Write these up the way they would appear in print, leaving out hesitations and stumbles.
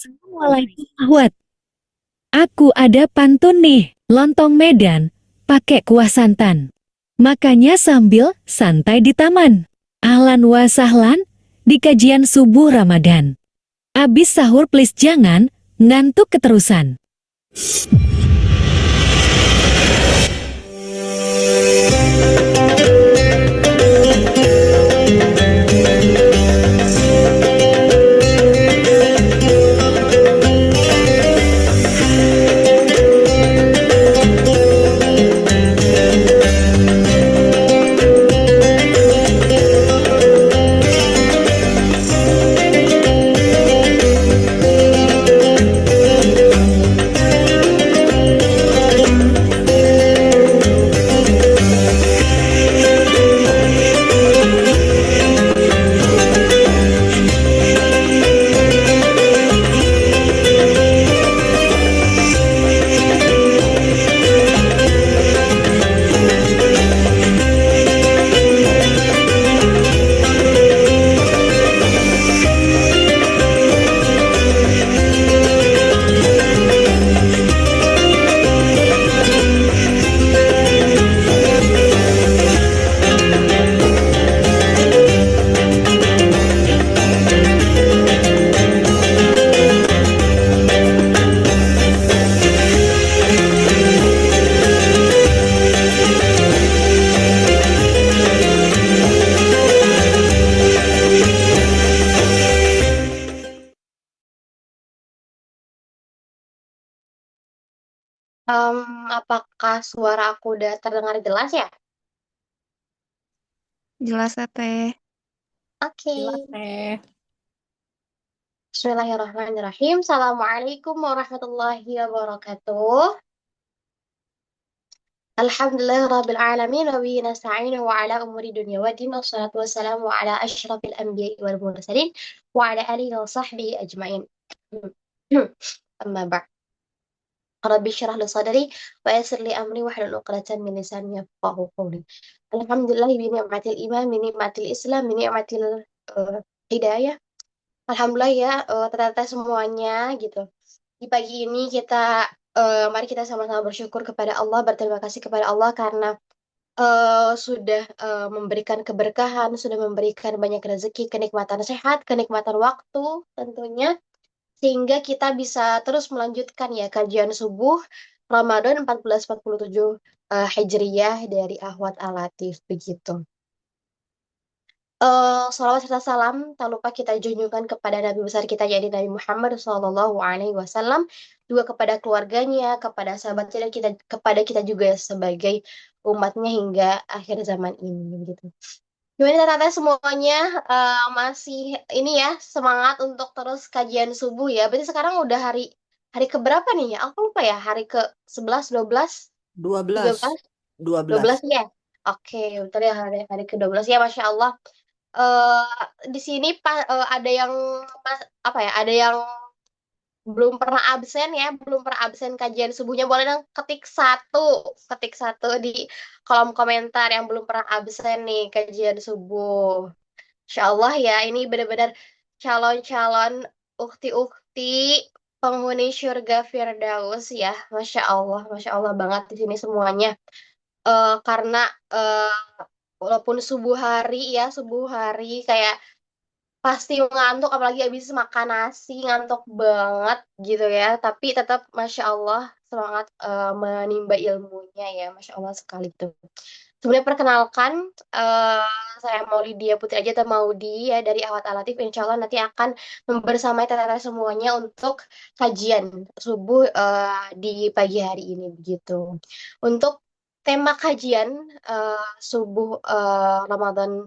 Assalamualaikum Ahwat. Aku ada pantun nih, lontong Medan, pakai kuah santan. Makanya sambil santai di taman. Ahlan wa sahlan, di kajian subuh Ramadan. Abis sahur please jangan, ngantuk keterusan. Em, apakah suara aku udah terdengar jelas ya? Jelas ya Teh. Oke. Jelas teh. Bismillahirrahmanirrahim. Assalamualaikum warahmatullahi wabarakatuh. Alhamdulillah Rabbil Alamin wa bihi nasta'inu wa ala umuri dunya wa din wassalatu wassalamu ala asyrafil anbiya'i wal mursalin wa ala alihi wa sahbihi ajmain. Amma ba'd. Rabbi syrah li sadri wa yassir li amri wahlul 'uqdatam min lisani yafqahu qawli. Alhamdulillah bi ni'matil iman, bi ni'matil Islam, bi ni'matil hidayah. Alhamdulillah ya, ternyata semuanya gitu. Di pagi ini mari kita sama-sama bersyukur kepada Allah, berterima kasih kepada Allah karena sudah memberikan keberkahan, sudah memberikan banyak rezeki, kenikmatan sehat, kenikmatan waktu tentunya, sehingga kita bisa terus melanjutkan ya kajian subuh Ramadan 1447 Hijriyah dari Ahwat Al-Latif begitu. Salawat serta salam tak lupa kita junjungkan kepada Nabi besar kita yaitu Nabi Muhammad SAW, juga kepada keluarganya, kepada sahabatnya dan kepada kita juga sebagai umatnya hingga akhir zaman ini gitu. Gimana tata semuanya, masih ini ya semangat untuk terus kajian subuh ya. Berarti sekarang udah hari keberapa nih ya? Aku lupa ya, hari ke 11, 12, 13, 12. 12 12. ya. Oke, betul ya hari ke-12 ya, Masya Allah. Di sini ada yang apa ya? Ada yang belum pernah absen ya, belum pernah absen kajian subuhnya. Boleh dong ketik satu di kolom komentar yang belum pernah absen nih kajian subuh. Insya Allah ya, ini benar-benar calon-calon ukti-ukti penghuni surga Firdaus ya. Masya Allah banget di sini semuanya. Karena eh, walaupun subuh hari kayak pasti ngantuk, apalagi habis makan nasi, ngantuk banget gitu ya. Tapi tetap Masya Allah semangat menimba ilmunya ya. Masya Allah sekali tuh. Sebenarnya perkenalkan, eh, saya Maulidia Putri aja atau Maudi ya dari Ahwat Alatif. Insya Allah nanti akan membersamai teman-teman semuanya untuk kajian subuh di pagi hari ini begitu. Untuk tema kajian subuh Ramadan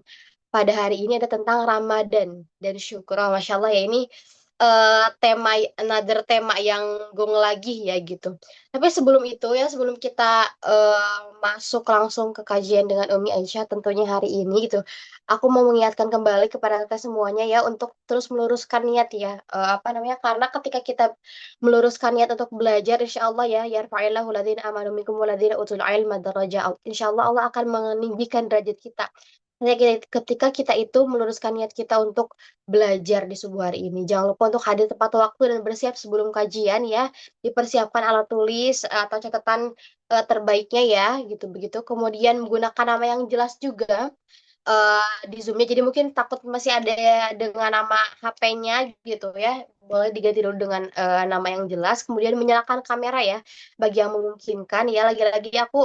pada hari ini ada tentang Ramadan dan syukur. Oh, Masya Allah ya, ini another tema yang gong lagi ya gitu. Tapi sebelum itu ya, sebelum kita masuk langsung ke kajian dengan Umi Aisyah tentunya hari ini gitu, aku mau mengingatkan kembali kepada kita semuanya ya untuk terus meluruskan niat ya. Apa namanya? Karena ketika kita meluruskan niat untuk belajar, insya Allah ya, yarfa'illahu ladzina amanu minkum walladzina utul ilma darajat. Insya Allah Allah akan meninggikan derajat kita Hanya ketika kita itu meluruskan niat kita untuk belajar di subuh hari ini. Jangan lupa untuk hadir tepat waktu dan bersiap sebelum kajian ya. Dipersiapkan alat tulis atau catatan terbaiknya ya, gitu begitu. Kemudian menggunakan nama yang jelas juga di Zoom-nya. Jadi mungkin takut masih ada dengan nama HP-nya gitu ya. Boleh diganti dulu dengan nama yang jelas. Kemudian menyalakan kamera ya, bagi yang memungkinkan ya. Lagi-lagi aku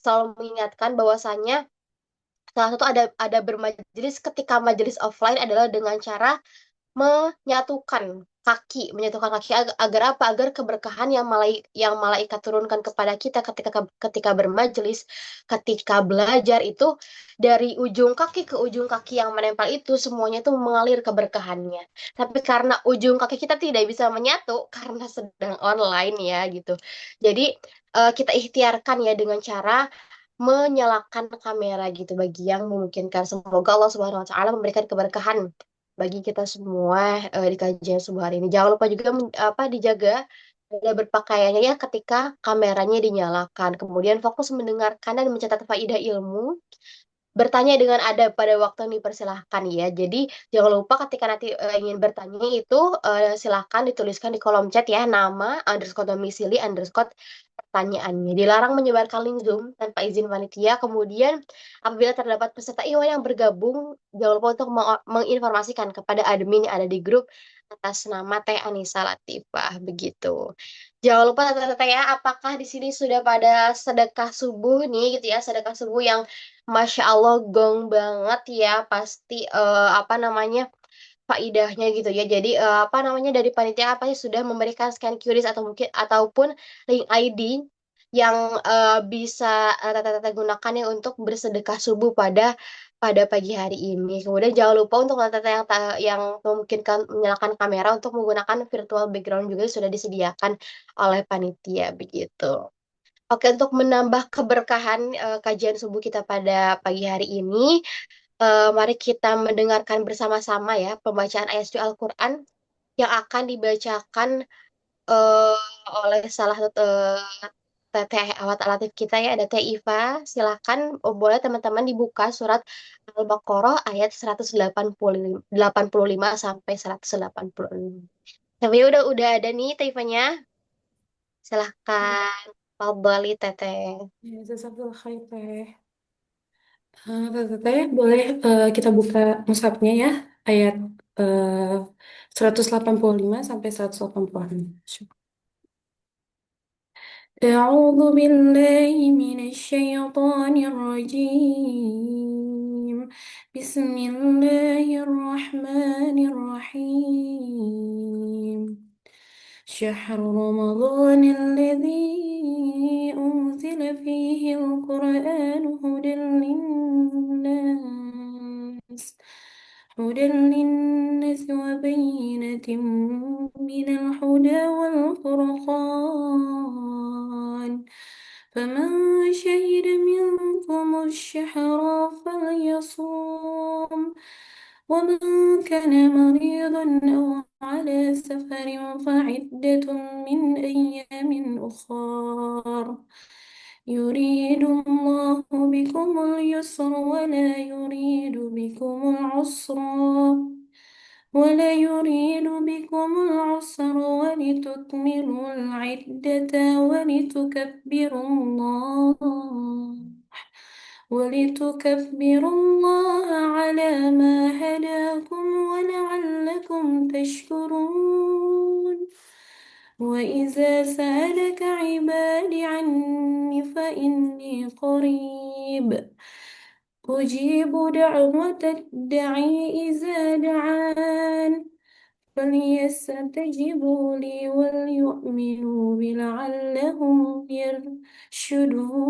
selalu mengingatkan bahwasannya salah satu ada bermajelis ketika majelis offline adalah dengan cara menyatukan kaki agar apa? Agar keberkahan yang malaikat turunkan kepada kita ketika bermajelis, ketika belajar itu dari ujung kaki ke ujung kaki yang menempel itu semuanya itu mengalir keberkahannya. Tapi karena ujung kaki kita tidak bisa menyatu karena sedang online ya gitu. Jadi kita ikhtiarkan ya dengan cara menyalakan kamera gitu bagi yang memungkinkan. Semoga Allah Subhanahu wa taala memberikan keberkahan bagi kita semua di kajian subuh hari ini. Jangan lupa juga dijaga gaya berpakaiannya ya ketika kameranya dinyalakan. Kemudian fokus mendengarkan dan mencatat faidah ilmu. Bertanya dengan adab pada waktu yang dipersilahkan ya. Jadi jangan lupa ketika nanti ingin bertanya itu silahkan dituliskan di kolom chat ya nama underscore domisili underscore pertanyaannya. Dilarang menyebarkan link Zoom tanpa izin panitia. Kemudian apabila terdapat peserta IO yang bergabung, jangan lupa untuk menginformasikan kepada admin yang ada di grup atas nama Teh Anissa Latifah begitu. Jangan lupa Teh ya, apakah di sini sudah pada sedekah subuh nih gitu ya, sedekah subuh yang Masya Allah gong banget ya pasti apa namanya faidahnya gitu ya. Jadi apa namanya dari panitia apa sih sudah memberikan scan QRIS atau mungkin ataupun link ID yang bisa Tata gunakan ya untuk bersedekah subuh pada pagi hari ini. Kemudian jangan lupa untuk Tata yang memungkinkan menyalakan kamera untuk menggunakan virtual background juga sudah disediakan oleh panitia begitu. Oke, untuk menambah keberkahan kajian subuh kita pada pagi hari ini, mari kita mendengarkan bersama-sama ya pembacaan ayat suci Al-Quran yang akan dibacakan eh, oleh salah satu teteh awat alatif kita ya, ada Teh Iva. Silakan, boleh teman-teman dibuka surat Al-Baqarah ayat 185 sampai 186. Tapi udah ada nih Teh Ivanya. Silahkan. Fadhali Teteh. Ya, jazakallah khair teh. Teh, boleh kita buka mushafnya ya, ayat eh, 185 sampai 186. أعوذ بالله من الشيطان الرجيم. بسم الله الرحمن الرحيم. شهر رمضان الذي أنزل فيه القرآن هدى للناس وبينة من الهدى والفرقان، فمن شهد منكم الشهر فليصوم، ومن كان مريضا أو على سفر فعدة من أيام أخر، يريد الله بكم اليسر ولا يريد بكم العسر ولتكملوا العدة ولتكبروا الله على ما هداكم ولعلكم تشكرون. وإذا سألك عبادي عني فإني قريب أجيب دعوة الداعي إذا دعان فليستجيبوا لي وليؤمنوا بي لعلهم يرشدون.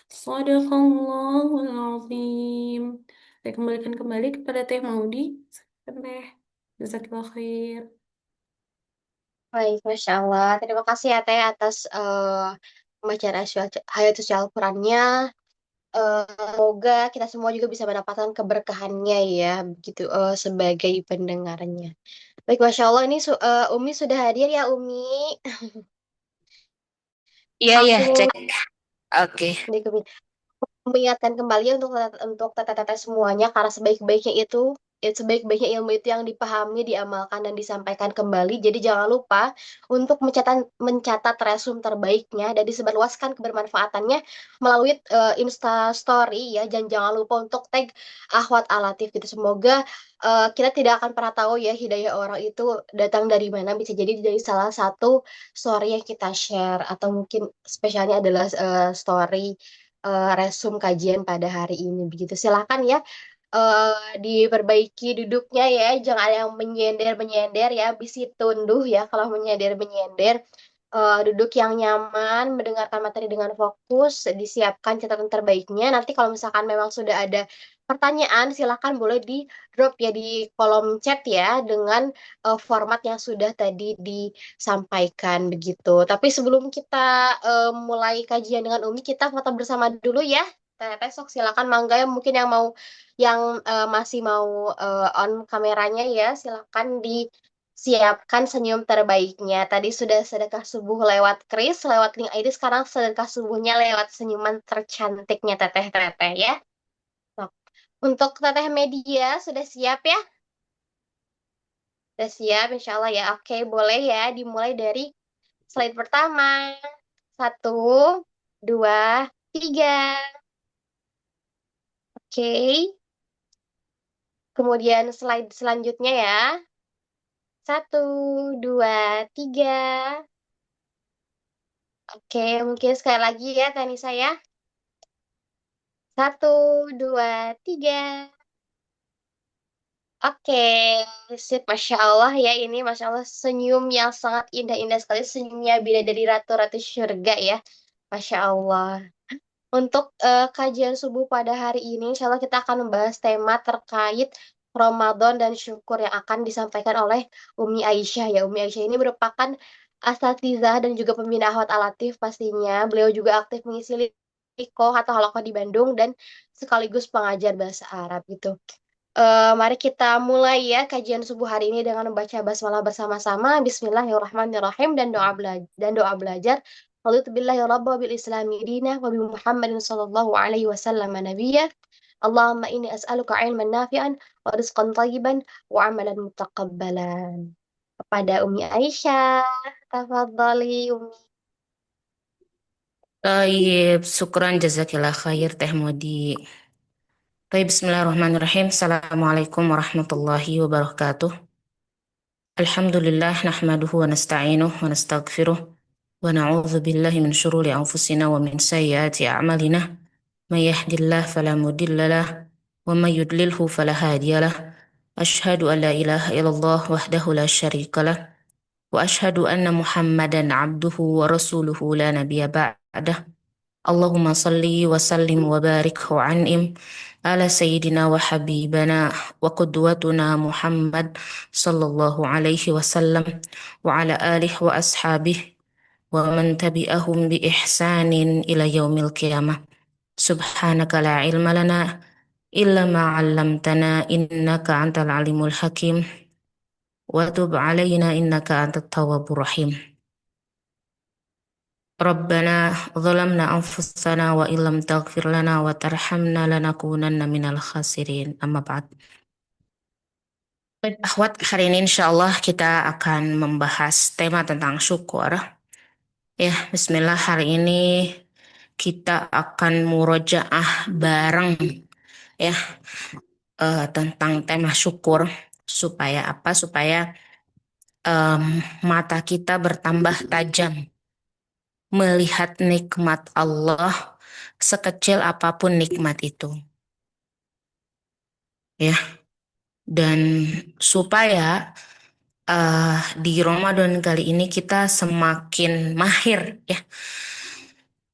Sadaqallahul azim. Saya kembalikan kembali kepada Teh Maudi. Teh, jazakallah khair. Baik, Masya Allah. Terima kasih ya Teh atas pembacaan ayat suci Al-Qurannya. Semoga kita semua juga bisa mendapatkan keberkahannya ya, begitu sebagai pendengarnya. Baik, Masya Allah. Ini Umi sudah hadir ya, Umi. Iya, iya, Langsung cek. Oke. di mengingatkan kembali untuk teteh-teteh semuanya karena sebaik-baiknya ilmu itu yang dipahami, diamalkan dan disampaikan kembali. Jadi jangan lupa untuk mencatat resume terbaiknya dan disebarluaskan kebermanfaatannya melalui Insta Story ya. Dan jangan lupa untuk tag Ahwat Alatif gitu. Semoga kita tidak akan pernah tahu ya hidayah orang itu datang dari mana. Bisa jadi dari salah satu story yang kita share atau mungkin spesialnya adalah story resume kajian pada hari ini begitu. Silakan ya diperbaiki duduknya ya, jangan ada yang menyender-menyender ya, bisi tunduh ya kalau menyender-menyender. Duduk yang nyaman, mendengarkan materi dengan fokus, disiapkan catatan terbaiknya. Nanti kalau misalkan memang sudah ada pertanyaan, silakan boleh di drop ya di kolom chat ya dengan format yang sudah tadi disampaikan begitu. Tapi sebelum kita mulai kajian dengan Umi, kita foto bersama dulu ya. Teteh sok silakan mangga yang mungkin yang masih mau on kameranya ya, silakan disiapkan senyum terbaiknya. Tadi sudah sedekah subuh lewat Kris, lewat link ID, sekarang sedekah subuhnya lewat senyuman tercantiknya teteh-teteh ya. Sok. Untuk teteh media sudah siap ya? Sudah siap, insya Allah ya. Oke, boleh ya. Dimulai dari slide pertama. Satu, dua, tiga. Oke. Kemudian slide selanjutnya ya. Satu, dua, tiga. Oke, mungkin sekali lagi ya, Tani saya. Satu, dua, tiga. Oke, sip. Masya Allah ya ini. Masya Allah senyum yang sangat indah-indah sekali. Senyumnya bidadari ratu-ratu surga ya. Masya Allah. Untuk kajian subuh pada hari ini, insya Allah kita akan membahas tema terkait Ramadan dan syukur yang akan disampaikan oleh Umi Aisyah ya. Umi Aisyah ini merupakan asatizah dan juga pembina Ahwat Alatif pastinya. Beliau juga aktif mengisi Liko atau Halokoh di Bandung dan sekaligus pengajar bahasa Arab gitu. Mari kita mulai ya kajian subuh hari ini dengan membaca basmalah bersama-sama. Bismillahirrahmanirrahim dan doa belajar. Raditu billahi rabba bil islami dina wa bi Muhammadin sallallahu alaihi wasallam nabiyya. Allahumma inni as'aluka ilman nafi'an wa rizqan tayyiban wa amalan mutaqabbalan. Kepada Umi Aisyah, tafadhali Umi. Taib, syukran jazakillah khair Teh Modi. Taib, bismillahirrahmanirrahim. Assalamualaikum warahmatullahi wabarakatuh. Alhamdulillah, nahmaduhu wa nasta'inuh wa nasta'gfiruh. Wa na'udhu billahi min syuruli anfusina wa min sayyati a'malina. Man yahdillah falamudillalah. Wa man yudlilhu falahadiyalah. Ashhadu an la ilaha illallah wahdahu la syarikalah. Wa ashhadu anna muhammadan abduhu wa rasuluhu la nabiya ba'dah. Allahumma salli wa sallim wa barik wa an'im ala sayyidina wa habibana wa qudwatuna Muhammad sallallahu alaihi wasallam wa ala alihi wa ashabih wa man tabi'ahum bi ihsanin ila yaumil qiyamah. Subhanaka la ilma lana illa ma 'allamtana innaka antal alimul hakim wa tub alaina innaka antat tawwabur rahim. Rabbana zalamna anfusana wa illam taghfir lana wa tarhamna lanakunanna minal khasirin. Amma ba'd. Baik, akhwat, hari ini insya Allah kita akan membahas tema tentang syukur. Ya, bismillah, hari ini kita akan murojaah bareng ya tentang tema syukur supaya apa? Supaya mata kita bertambah tajam melihat nikmat Allah sekecil apapun nikmat itu. Ya, dan supaya di Ramadan kali ini kita semakin mahir ya.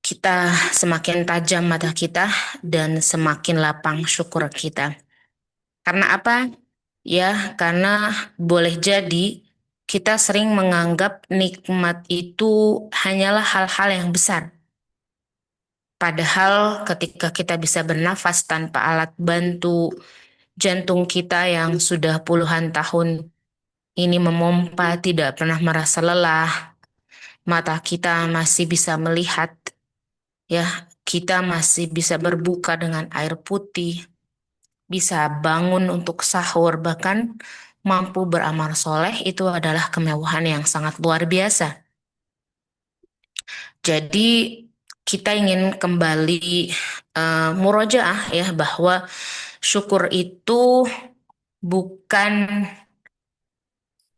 Kita semakin tajam mata kita dan semakin lapang syukur kita. Karena apa? Ya, karena boleh jadi kita sering menganggap nikmat itu hanyalah hal-hal yang besar. Padahal ketika kita bisa bernafas tanpa alat bantu, jantung kita yang sudah puluhan tahun ini memompa tidak pernah merasa lelah, mata kita masih bisa melihat, ya, kita masih bisa berbuka dengan air putih, bisa bangun untuk sahur, bahkan mampu beramal soleh, itu adalah kemewahan yang sangat luar biasa. Jadi kita ingin kembali murojaah ya, bahwa syukur itu bukan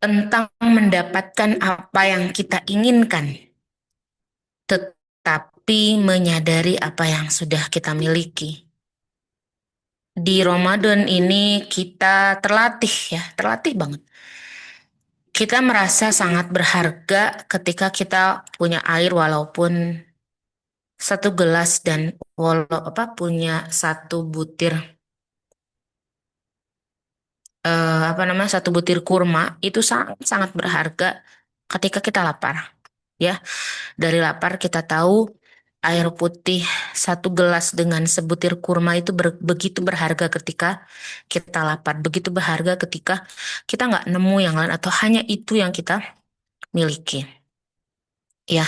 tentang mendapatkan apa yang kita inginkan, tetapi menyadari apa yang sudah kita miliki. Di Ramadan ini kita terlatih ya, terlatih banget. Kita merasa sangat berharga ketika kita punya air walaupun satu gelas dan punya satu butir satu butir kurma itu sangat sangat berharga ketika kita lapar. Ya, dari lapar kita tahu air putih satu gelas dengan sebutir kurma itu begitu berharga ketika kita lapar, begitu berharga ketika kita nggak nemu yang lain atau hanya itu yang kita miliki. Ya,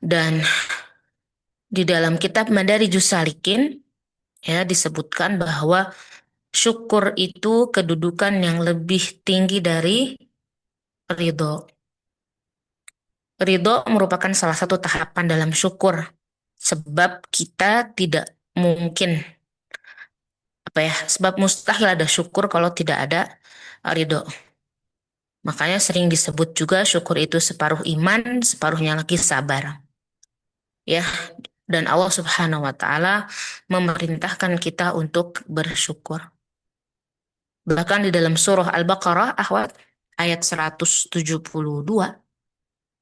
dan di dalam kitab Madarijus Salikin ya disebutkan bahwa syukur itu kedudukan yang lebih tinggi dari ridho. Ridho merupakan salah satu tahapan dalam syukur, sebab kita tidak mungkin, sebab mustahil ada syukur kalau tidak ada ridho. Makanya sering disebut juga syukur itu separuh iman, separuhnya lagi sabar. Ya, dan Allah Subhanahu wa taala memerintahkan kita untuk bersyukur. Bahkan di dalam surah Al-Baqarah ayat 172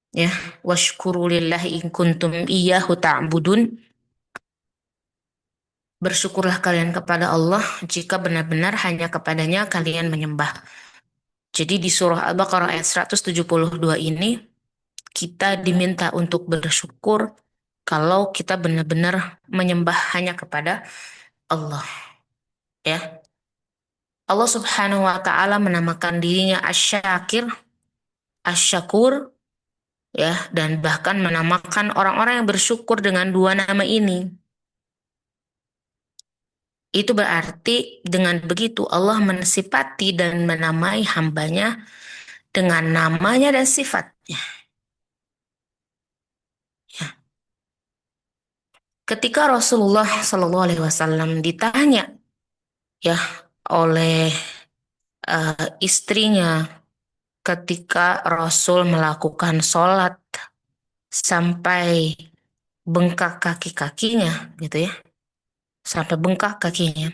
ya, washkuru lillahi in kuntum iyyahu ta'budun. Bersyukurlah kalian kepada Allah jika benar-benar hanya kepadanya kalian menyembah. Jadi di surah Al-Baqarah ayat 172 ini kita diminta untuk bersyukur kalau kita benar-benar menyembah hanya kepada Allah. Ya. Allah Subhanahu wa taala menamakan dirinya Asy-Syakir, Asy-Syakur, ya, dan bahkan menamakan orang-orang yang bersyukur dengan dua nama ini. Itu berarti dengan begitu Allah mensifati dan menamai hambanya dengan namanya dan sifatnya. Ya. Ketika Rasulullah Shallallahu Alaihi Wasallam ditanya ya oleh istrinya ketika Rasul melakukan sholat sampai bengkak kaki-kakinya gitu ya, sampai bengkak kakinya.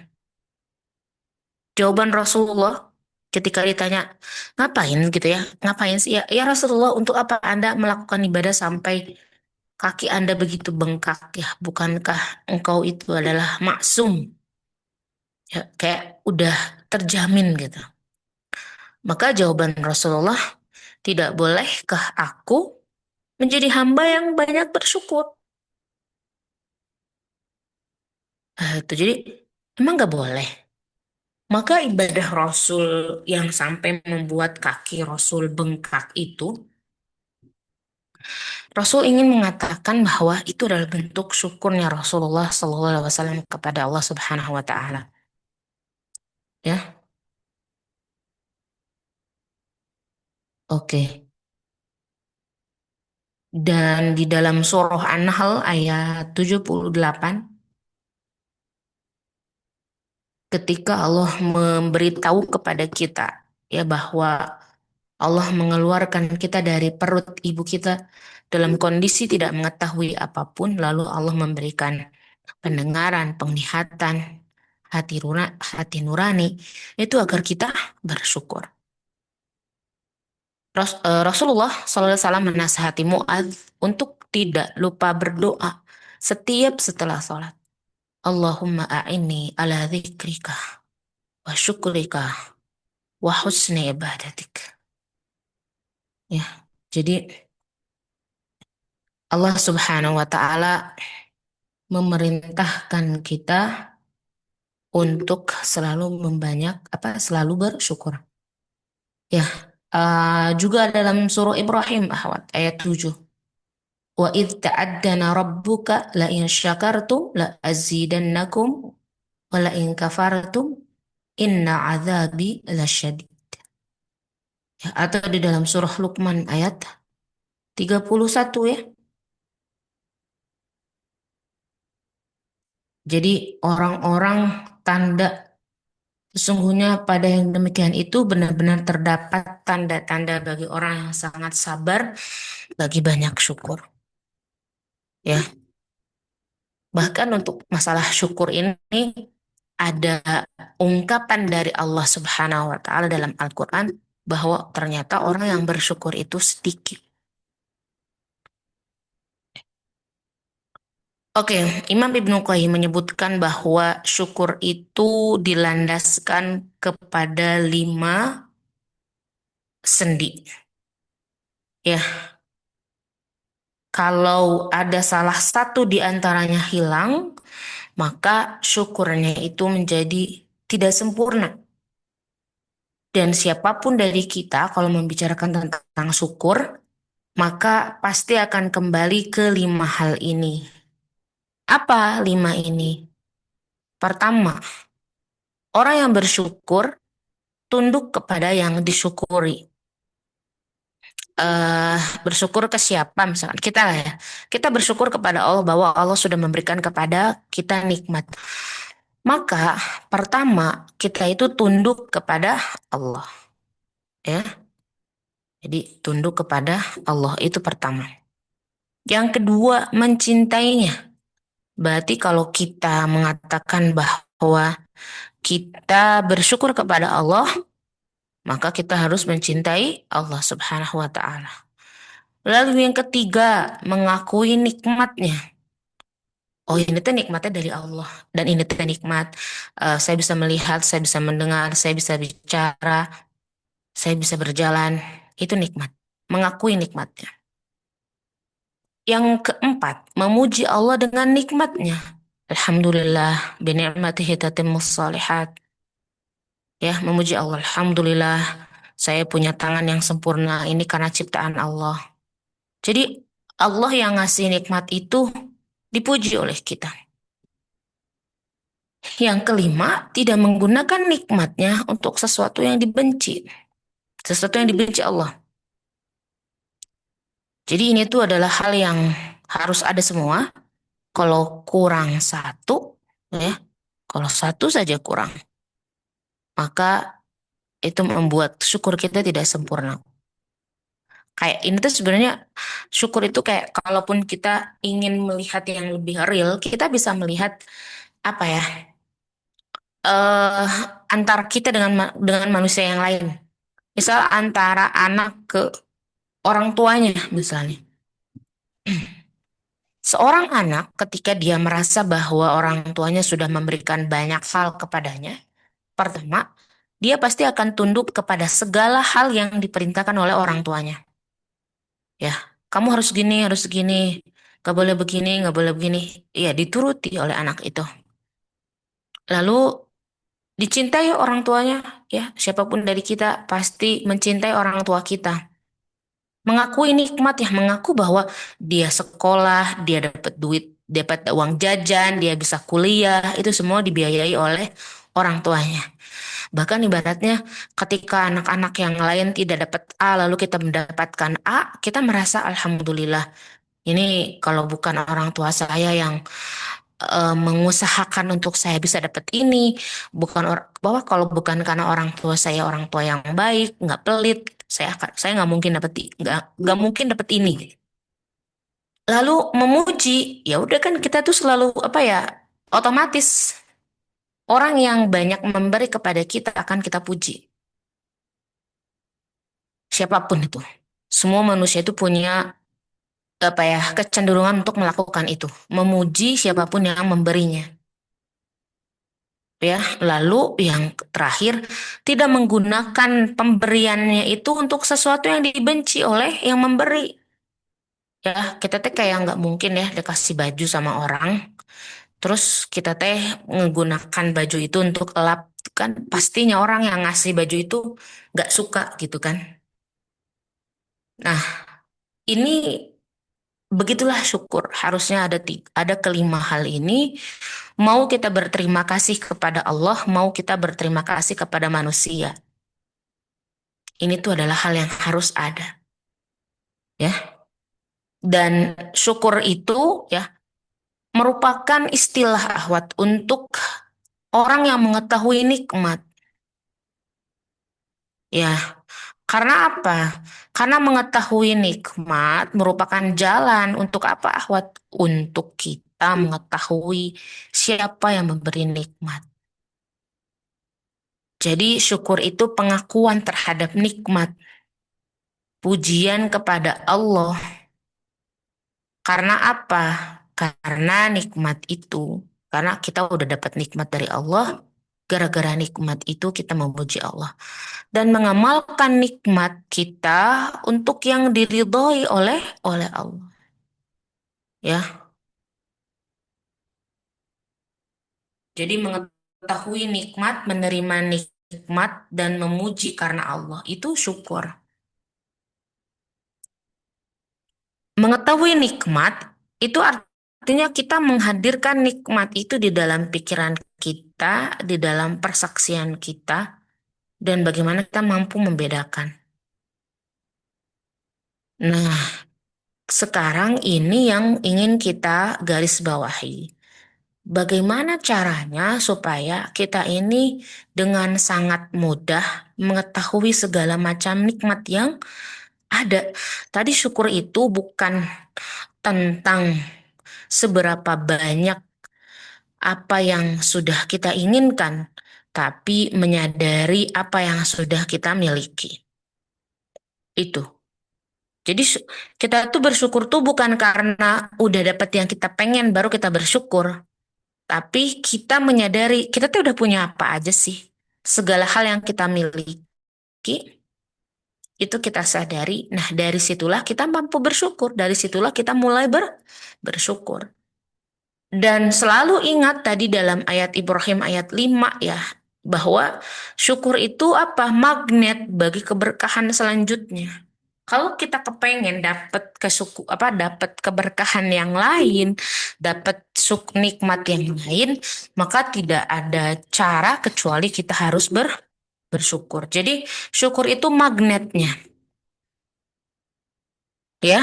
Jawaban Rasulullah ketika ditanya, ngapain gitu ya, ngapain sih? Ya Rasulullah, untuk apa Anda melakukan ibadah sampai kaki Anda begitu bengkak ya? Bukankah engkau itu adalah maksum? Ya, kayak udah terjamin gitu. Maka jawaban Rasulullah, tidak bolehkah aku menjadi hamba yang banyak bersyukur? Itu jadi emang nggak boleh. Maka ibadah Rasul yang sampai membuat kaki Rasul bengkak itu, Rasul ingin mengatakan bahwa itu adalah bentuk syukurnya Rasulullah SAW kepada Allah Subhanahu wa taala. Ya. Oke. Dan di dalam surah An-Nahl ayat 78, ketika Allah memberitahu kepada kita ya bahwa Allah mengeluarkan kita dari perut ibu kita dalam kondisi tidak mengetahui apapun, lalu Allah memberikan pendengaran, penglihatan, hati nurani, itu agar kita bersyukur. Rasulullah SAW menasihati Muadz untuk tidak lupa berdoa setiap setelah sholat. Allahumma a'inni ala dzikrika wa syukrika wa husni ibadatik. Ya, jadi Allah Subhanahu wa taala memerintahkan kita untuk selalu bersyukur. Ya, juga dalam surah Ibrahim ayat 7. Wa idh ta'addana rabbuka la in syakartum la azidannakum wa la in kafartum inna azabi lasyadid. Ya, atau di dalam surah Luqman ayat 31 ya. Jadi orang-orang tanda sesungguhnya pada yang demikian itu benar-benar terdapat tanda-tanda bagi orang yang sangat sabar, bagi banyak syukur. Ya, bahkan untuk masalah syukur ini ada ungkapan dari Allah Subhanahu wa taala dalam Al-Qur'an bahwa ternyata orang yang bersyukur itu sedikit. Oke, Imam Ibnu Qayyim menyebutkan bahwa syukur itu dilandaskan kepada 5 sendi. Ya, kalau ada salah satu di antaranya hilang, maka syukurnya itu menjadi tidak sempurna. Dan siapapun dari kita kalau membicarakan tentang syukur, maka pasti akan kembali ke 5 hal ini. Apa 5 ini? Pertama, orang yang bersyukur tunduk kepada yang disyukuri. Bersyukur ke siapa misalkan kita lah ya. Kita bersyukur kepada Allah bahwa Allah sudah memberikan kepada kita nikmat. Maka pertama kita itu tunduk kepada Allah. Ya. Jadi tunduk kepada Allah itu pertama. Yang kedua mencintainya. Berarti kalau kita mengatakan bahwa kita bersyukur kepada Allah, maka kita harus mencintai Allah Subhanahu wa taala. Lalu yang ketiga, mengakui nikmatnya. Oh, ini tuh nikmatnya dari Allah dan ini tuh nikmat. Saya bisa melihat, saya bisa mendengar, saya bisa bicara, saya bisa berjalan. Itu nikmat. Mengakui nikmatnya. Yang keempat, memuji Allah dengan nikmatnya. Alhamdulillah, bini'matihi tatimmus shalihat. Ya, memuji Allah. Alhamdulillah, saya punya tangan yang sempurna. Ini karena ciptaan Allah. Jadi, Allah yang ngasih nikmat itu dipuji oleh kita. Yang kelima, tidak menggunakan nikmatnya untuk sesuatu yang dibenci. Sesuatu yang dibenci Allah. Jadi ini tuh adalah hal yang harus ada semua. Kalau kurang satu, ya, kalau satu saja kurang, maka itu membuat syukur kita tidak sempurna. Kayak ini tuh sebenarnya syukur itu kayak kalaupun kita ingin melihat yang lebih real, kita bisa melihat apa ya? eh Antara kita dengan manusia yang lain. Misal antara anak ke orang tuanya misalnya. Seorang anak ketika dia merasa bahwa orang tuanya sudah memberikan banyak hal kepadanya, pertama, dia pasti akan tunduk kepada segala hal yang diperintahkan oleh orang tuanya. Ya, kamu harus gini, gak boleh begini, gak boleh begini. Ya, dituruti oleh anak itu. Lalu dicintai orang tuanya, ya, siapapun dari kita pasti mencintai orang tua kita. Mengakui nikmat ya, mengaku bahwa dia sekolah, dia dapat duit, dapat uang jajan, dia bisa kuliah, itu semua dibiayai oleh orang tuanya. Bahkan ibaratnya ketika anak-anak yang lain tidak dapat A lalu kita mendapatkan A, kita merasa alhamdulillah. Ini kalau bukan orang tua saya yang mengusahakan untuk saya bisa dapat ini, bahwa kalau bukan karena orang tua saya orang tua yang baik, nggak pelit, saya nggak mungkin dapat nggak mungkin dapat ini. Lalu memuji, ya udah kan kita tuh selalu apa ya, otomatis orang yang banyak memberi kepada kita akan kita puji. Siapapun itu. Semua manusia itu punya apa ya, kecenderungan untuk melakukan itu, memuji siapapun yang memberinya. Ya, lalu yang terakhir, tidak menggunakan pemberiannya itu untuk sesuatu yang dibenci oleh yang memberi. Ya, kita teh kayak nggak mungkin ya dikasih baju sama orang, terus kita teh menggunakan baju itu untuk elap, kan pastinya orang yang ngasih baju itu nggak suka gitu kan. Nah, ini Begitulah syukur. Harusnya ada kelima hal ini. Mau kita berterima kasih kepada Allah, mau kita berterima kasih kepada manusia. Ini tuh adalah hal yang harus ada, ya. Dan syukur itu ya merupakan istilah ahwat untuk orang yang mengetahui nikmat. Ya, karena apa? Karena mengetahui nikmat merupakan jalan untuk apa, ahwat? Untuk kita mengetahui siapa yang memberi nikmat. Jadi syukur itu pengakuan terhadap nikmat, pujian kepada Allah. Karena apa? Karena nikmat itu, karena kita udah dapat nikmat dari Allah, gara-gara nikmat itu kita memuji Allah. Dan mengamalkan nikmat kita untuk yang diridhoi oleh Allah. Ya, jadi mengetahui nikmat, menerima nikmat, dan memuji karena Allah itu syukur. Mengetahui nikmat itu artinya kita menghadirkan nikmat itu di dalam pikiran kita, di dalam persaksian kita, dan bagaimana kita mampu membedakan. Nah, sekarang ini yang ingin kita garis bawahi. Bagaimana caranya supaya kita ini dengan sangat mudah mengetahui segala macam nikmat yang ada. Tadi syukur itu bukan tentang seberapa banyak apa yang sudah kita inginkan, tapi menyadari apa yang sudah kita miliki. Itu. Jadi kita tuh bersyukur tuh bukan karena udah dapat yang kita pengen baru kita bersyukur. Tapi kita menyadari kita tuh udah punya apa aja sih. Segala hal yang kita miliki itu kita sadari. Nah, dari situlah kita mampu bersyukur. Dari situlah kita mulai bersyukur. Dan selalu ingat tadi dalam ayat Ibrahim ayat 5 ya, bahwa syukur itu apa? Magnet bagi keberkahan selanjutnya. Kalau kita kepengen dapat dapat keberkahan yang lain, dapat nikmat yang lain, maka tidak ada cara kecuali kita harus bersyukur. Jadi syukur itu magnetnya, ya.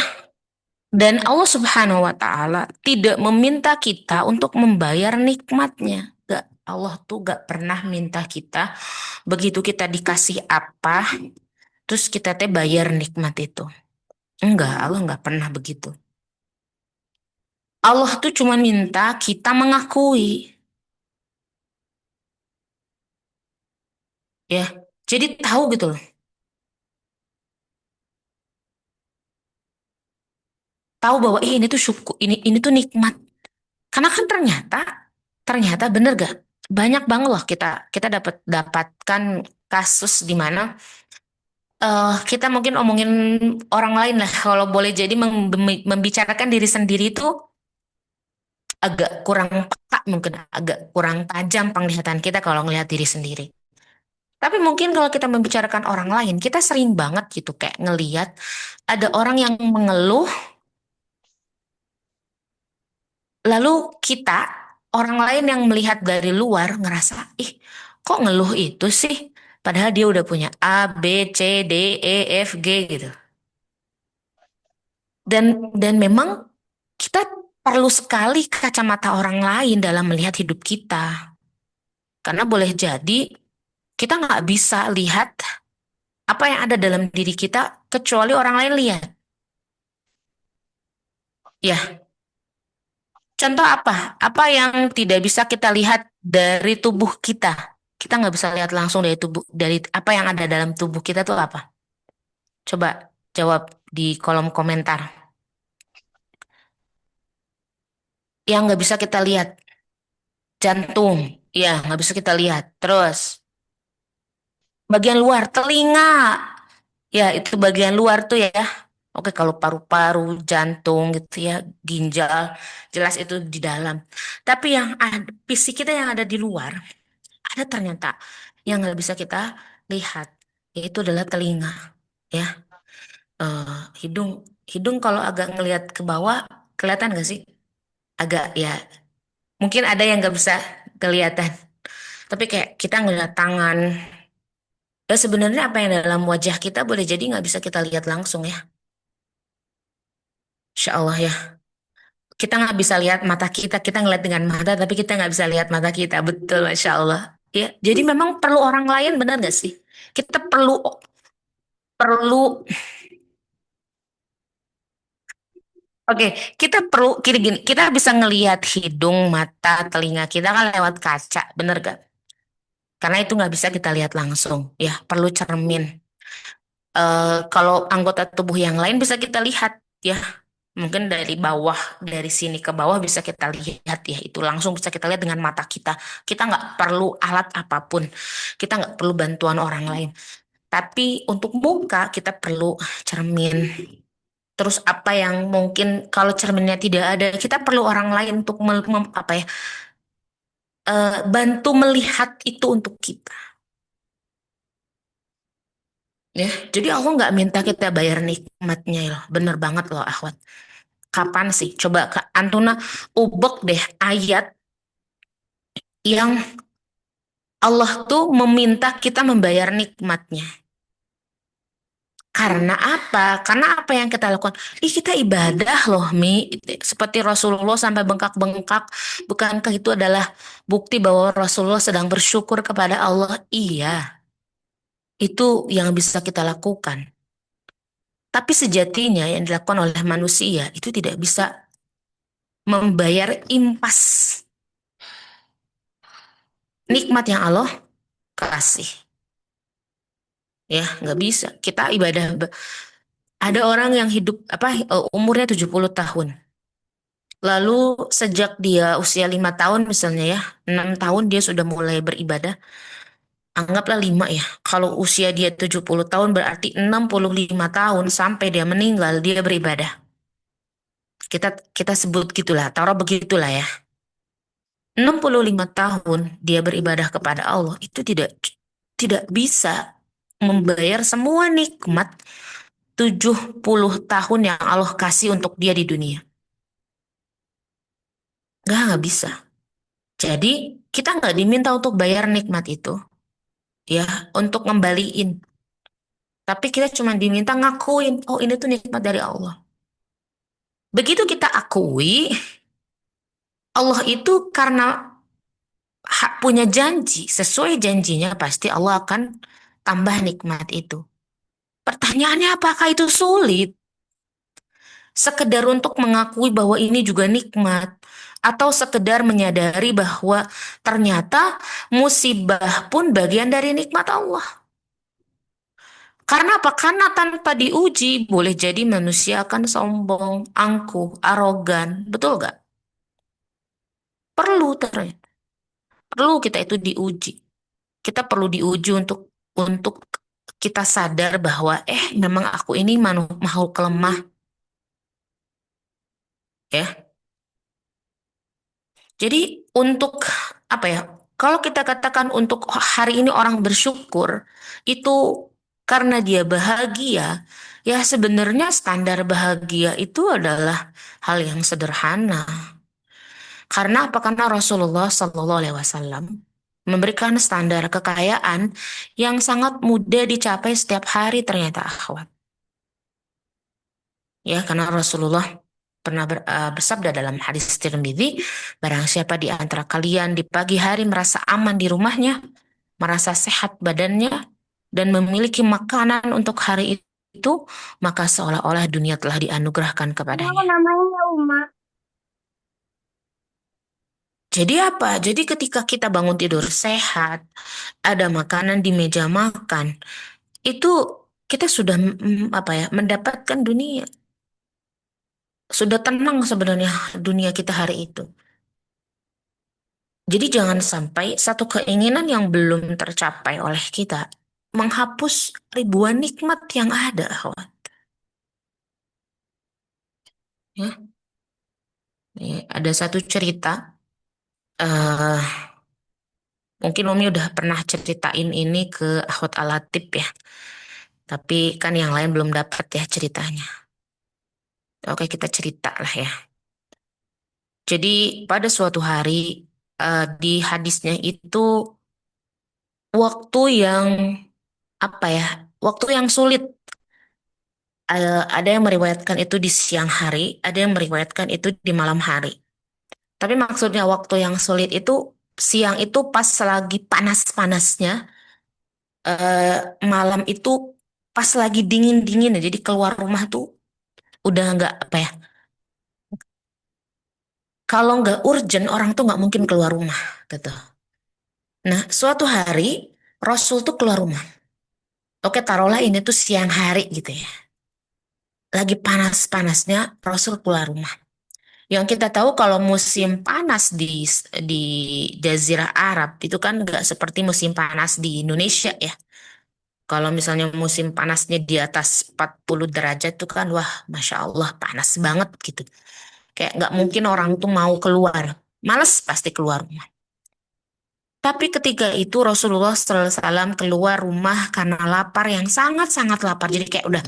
Dan Allah Subhanahu wa Ta'ala tidak meminta kita untuk membayar nikmatnya. Gak, Allah tuh gak pernah minta kita begitu kita dikasih apa, terus kita teh bayar nikmat itu. Enggak, Allah nggak pernah begitu. Allah tuh cuma minta kita mengakui, ya. Jadi tahu gitu loh, tahu bahwa ini tuh syukur, ini tuh nikmat. Karena kan ternyata bener gak? Banyak banget loh kita kita dapatkan kasus di mana kita mungkin omongin orang lain lah. Kalau boleh jadi membicarakan diri sendiri itu agak kurang peka, mungkin agak kurang tajam penglihatan kita kalau ngelihat diri sendiri. Tapi mungkin kalau kita membicarakan orang lain, kita sering banget gitu kayak ngeliat ada orang yang mengeluh, lalu kita, orang lain yang melihat dari luar ngerasa, ih kok ngeluh itu sih? Padahal dia udah punya A, B, C, D, E, F, G gitu. Dan memang kita perlu sekali kacamata orang lain dalam melihat hidup kita. Karena boleh jadi kita nggak bisa lihat apa yang ada dalam diri kita kecuali orang lain lihat. Ya, contoh apa? Apa yang tidak bisa kita lihat dari tubuh kita? Kita nggak bisa lihat langsung dari tubuh, dari apa yang ada dalam tubuh kita tuh apa? Coba jawab di kolom komentar. Yang nggak bisa kita lihat, jantung. Ya, nggak bisa kita lihat. Terus, bagian luar, telinga. Ya, itu bagian luar tuh ya. Oke, kalau paru-paru, jantung gitu ya, ginjal, jelas itu di dalam. Tapi yang ada, fisik kita yang ada di luar, ada ternyata yang nggak bisa kita lihat, yaitu adalah telinga, ya, hidung. hidung kalau agak ngelihat ke bawah, kelihatan gak sih? Agak ya, mungkin ada yang nggak bisa kelihatan. Tapi kayak kita ngelihat tangan, ya sebenarnya apa yang dalam wajah kita boleh jadi nggak bisa kita lihat langsung ya. Insya Allah ya. Kita nggak bisa lihat mata kita ngeliat dengan mata, tapi kita nggak bisa lihat mata kita. Betul, Masya Allah. Ya, jadi memang perlu orang lain, benar nggak sih? Kita perlu perlu Oke, kita perlu gini, kita bisa ngelihat hidung, mata, telinga kita kan lewat kaca, bener gak? Karena itu nggak bisa kita lihat langsung, ya perlu cermin. Kalau anggota tubuh yang lain bisa kita lihat, ya mungkin dari bawah, dari sini ke bawah bisa kita lihat, ya itu langsung bisa kita lihat dengan mata kita. Kita nggak perlu alat apapun, kita nggak perlu bantuan orang lain. Tapi untuk muka kita perlu cermin. Terus apa yang mungkin kalau cerminnya tidak ada, kita perlu orang lain untuk apa ya, bantu melihat itu untuk kita. Ya, jadi Allah nggak minta kita bayar nikmatnya loh, bener banget loh akhwat. Kapan sih? Coba Kak Antuna ubek deh ayat yang Allah tuh meminta kita membayar nikmatnya. Karena apa? Karena apa yang kita lakukan? Ih, kita ibadah loh, Mi. Seperti Rasulullah sampai bengkak-bengkak. Bukankah itu adalah bukti bahwa Rasulullah sedang bersyukur kepada Allah? Iya, itu yang bisa kita lakukan. Tapi sejatinya yang dilakukan oleh manusia itu tidak bisa membayar impas nikmat yang Allah kasih. Ya, nggak bisa. Kita ibadah. Ada orang yang hidup umurnya 70 tahun. Lalu sejak dia usia 5 tahun misalnya ya, 6 tahun dia sudah mulai beribadah. Anggaplah 5 ya. Kalau usia dia 70 tahun berarti 65 tahun sampai dia meninggal dia beribadah. Kita kita sebut gitulah, taruh begitulah ya. 65 tahun dia beribadah kepada Allah itu tidak tidak bisa membayar semua nikmat 70 tahun yang Allah kasih untuk dia di dunia. Nggak bisa. Jadi kita nggak diminta untuk bayar nikmat itu, ya, untuk ngembaliin. Tapi kita cuma diminta ngakuin, oh ini tuh nikmat dari Allah. Begitu kita akui, Allah itu karena hak punya janji, sesuai janjinya pasti Allah akan tambah nikmat itu. Pertanyaannya apakah itu sulit? Sekedar untuk mengakui bahwa ini juga nikmat, atau sekedar menyadari bahwa ternyata musibah pun bagian dari nikmat Allah. Karena apa? Karena tanpa diuji boleh jadi manusia akan sombong, angkuh, arogan. Betul gak? Perlu ternyata. Perlu kita itu diuji. Kita perlu diuji untuk kita sadar bahwa memang aku ini makhluk lemah ya. Jadi untuk apa ya? Kalau kita katakan untuk hari ini orang bersyukur itu karena dia bahagia, ya sebenarnya standar bahagia itu adalah hal yang sederhana. Karena apa? Karena Rasulullah Shallallahu Alaihi Wasallam memberikan standar kekayaan yang sangat mudah dicapai setiap hari ternyata akhwat. Ya, karena Rasulullah pernah bersabda dalam hadis Tirmidzi, barang siapa di antara kalian di pagi hari merasa aman di rumahnya, merasa sehat badannya, dan memiliki makanan untuk hari itu, maka seolah-olah dunia telah dianugerahkan kepadanya. Namanya Uma. Jadi apa? Jadi ketika kita bangun tidur sehat, ada makanan di meja makan, itu kita sudah mendapatkan dunia. Sudah tenang sebenarnya dunia kita hari itu. Jadi jangan sampai satu keinginan yang belum tercapai oleh kita menghapus ribuan nikmat yang ada, kawan. Ya, ada satu cerita, eh mungkin Umi udah pernah ceritain ini ke Akhwat Alatip ya, tapi kan yang lain belum dapat ya ceritanya. Oke, kita cerita lah ya. Jadi pada suatu hari di hadisnya itu waktu yang apa ya? Waktu yang sulit. Ada yang meriwayatkan itu di siang hari, ada yang meriwayatkan itu di malam hari. Tapi maksudnya waktu yang sulit itu siang itu pas lagi panas-panasnya, eh, malam itu pas lagi dingin-dingin ya. Jadi keluar rumah tuh udah nggak apa ya? Kalau nggak urgent orang tuh nggak mungkin keluar rumah gitu. Nah, suatu hari Rasul tuh keluar rumah. Oke, taruhlah ini tuh siang hari gitu ya. Lagi panas-panasnya Rasul keluar rumah. Yang kita tahu kalau musim panas di Jazirah Arab itu kan nggak seperti musim panas di Indonesia ya. Kalau misalnya musim panasnya di atas 40 derajat itu kan wah Masya Allah panas banget gitu. Kayak nggak mungkin orang tuh mau keluar. Males pasti keluar rumah. Tapi ketika itu Rasulullah SAW keluar rumah karena lapar yang sangat-sangat lapar. Jadi kayak udah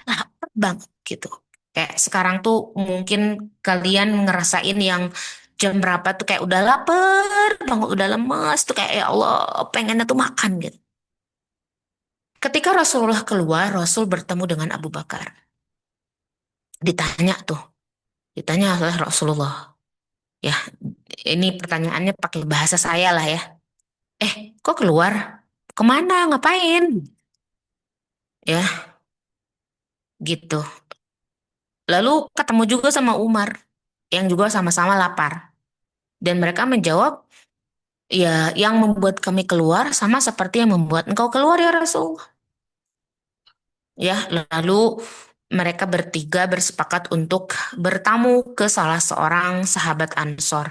lapar banget gitu. Kayak sekarang tuh mungkin kalian ngerasain yang jam berapa tuh kayak udah lapar banget, udah lemes tuh kayak ya Allah pengennya tuh makan gitu. Ketika Rasulullah keluar, Rasul bertemu dengan Abu Bakar. Ditanya tuh, ditanya oleh Rasulullah. Ya, ini pertanyaannya pakai bahasa saya lah ya. Kok keluar? Kemana? Ngapain? Ya, gitu. Lalu ketemu juga sama Umar, yang juga sama-sama lapar. Dan mereka menjawab, ya, yang membuat kami keluar sama seperti yang membuat engkau keluar ya Rasul. Ya, lalu mereka bertiga bersepakat untuk bertamu ke salah seorang sahabat Ansor.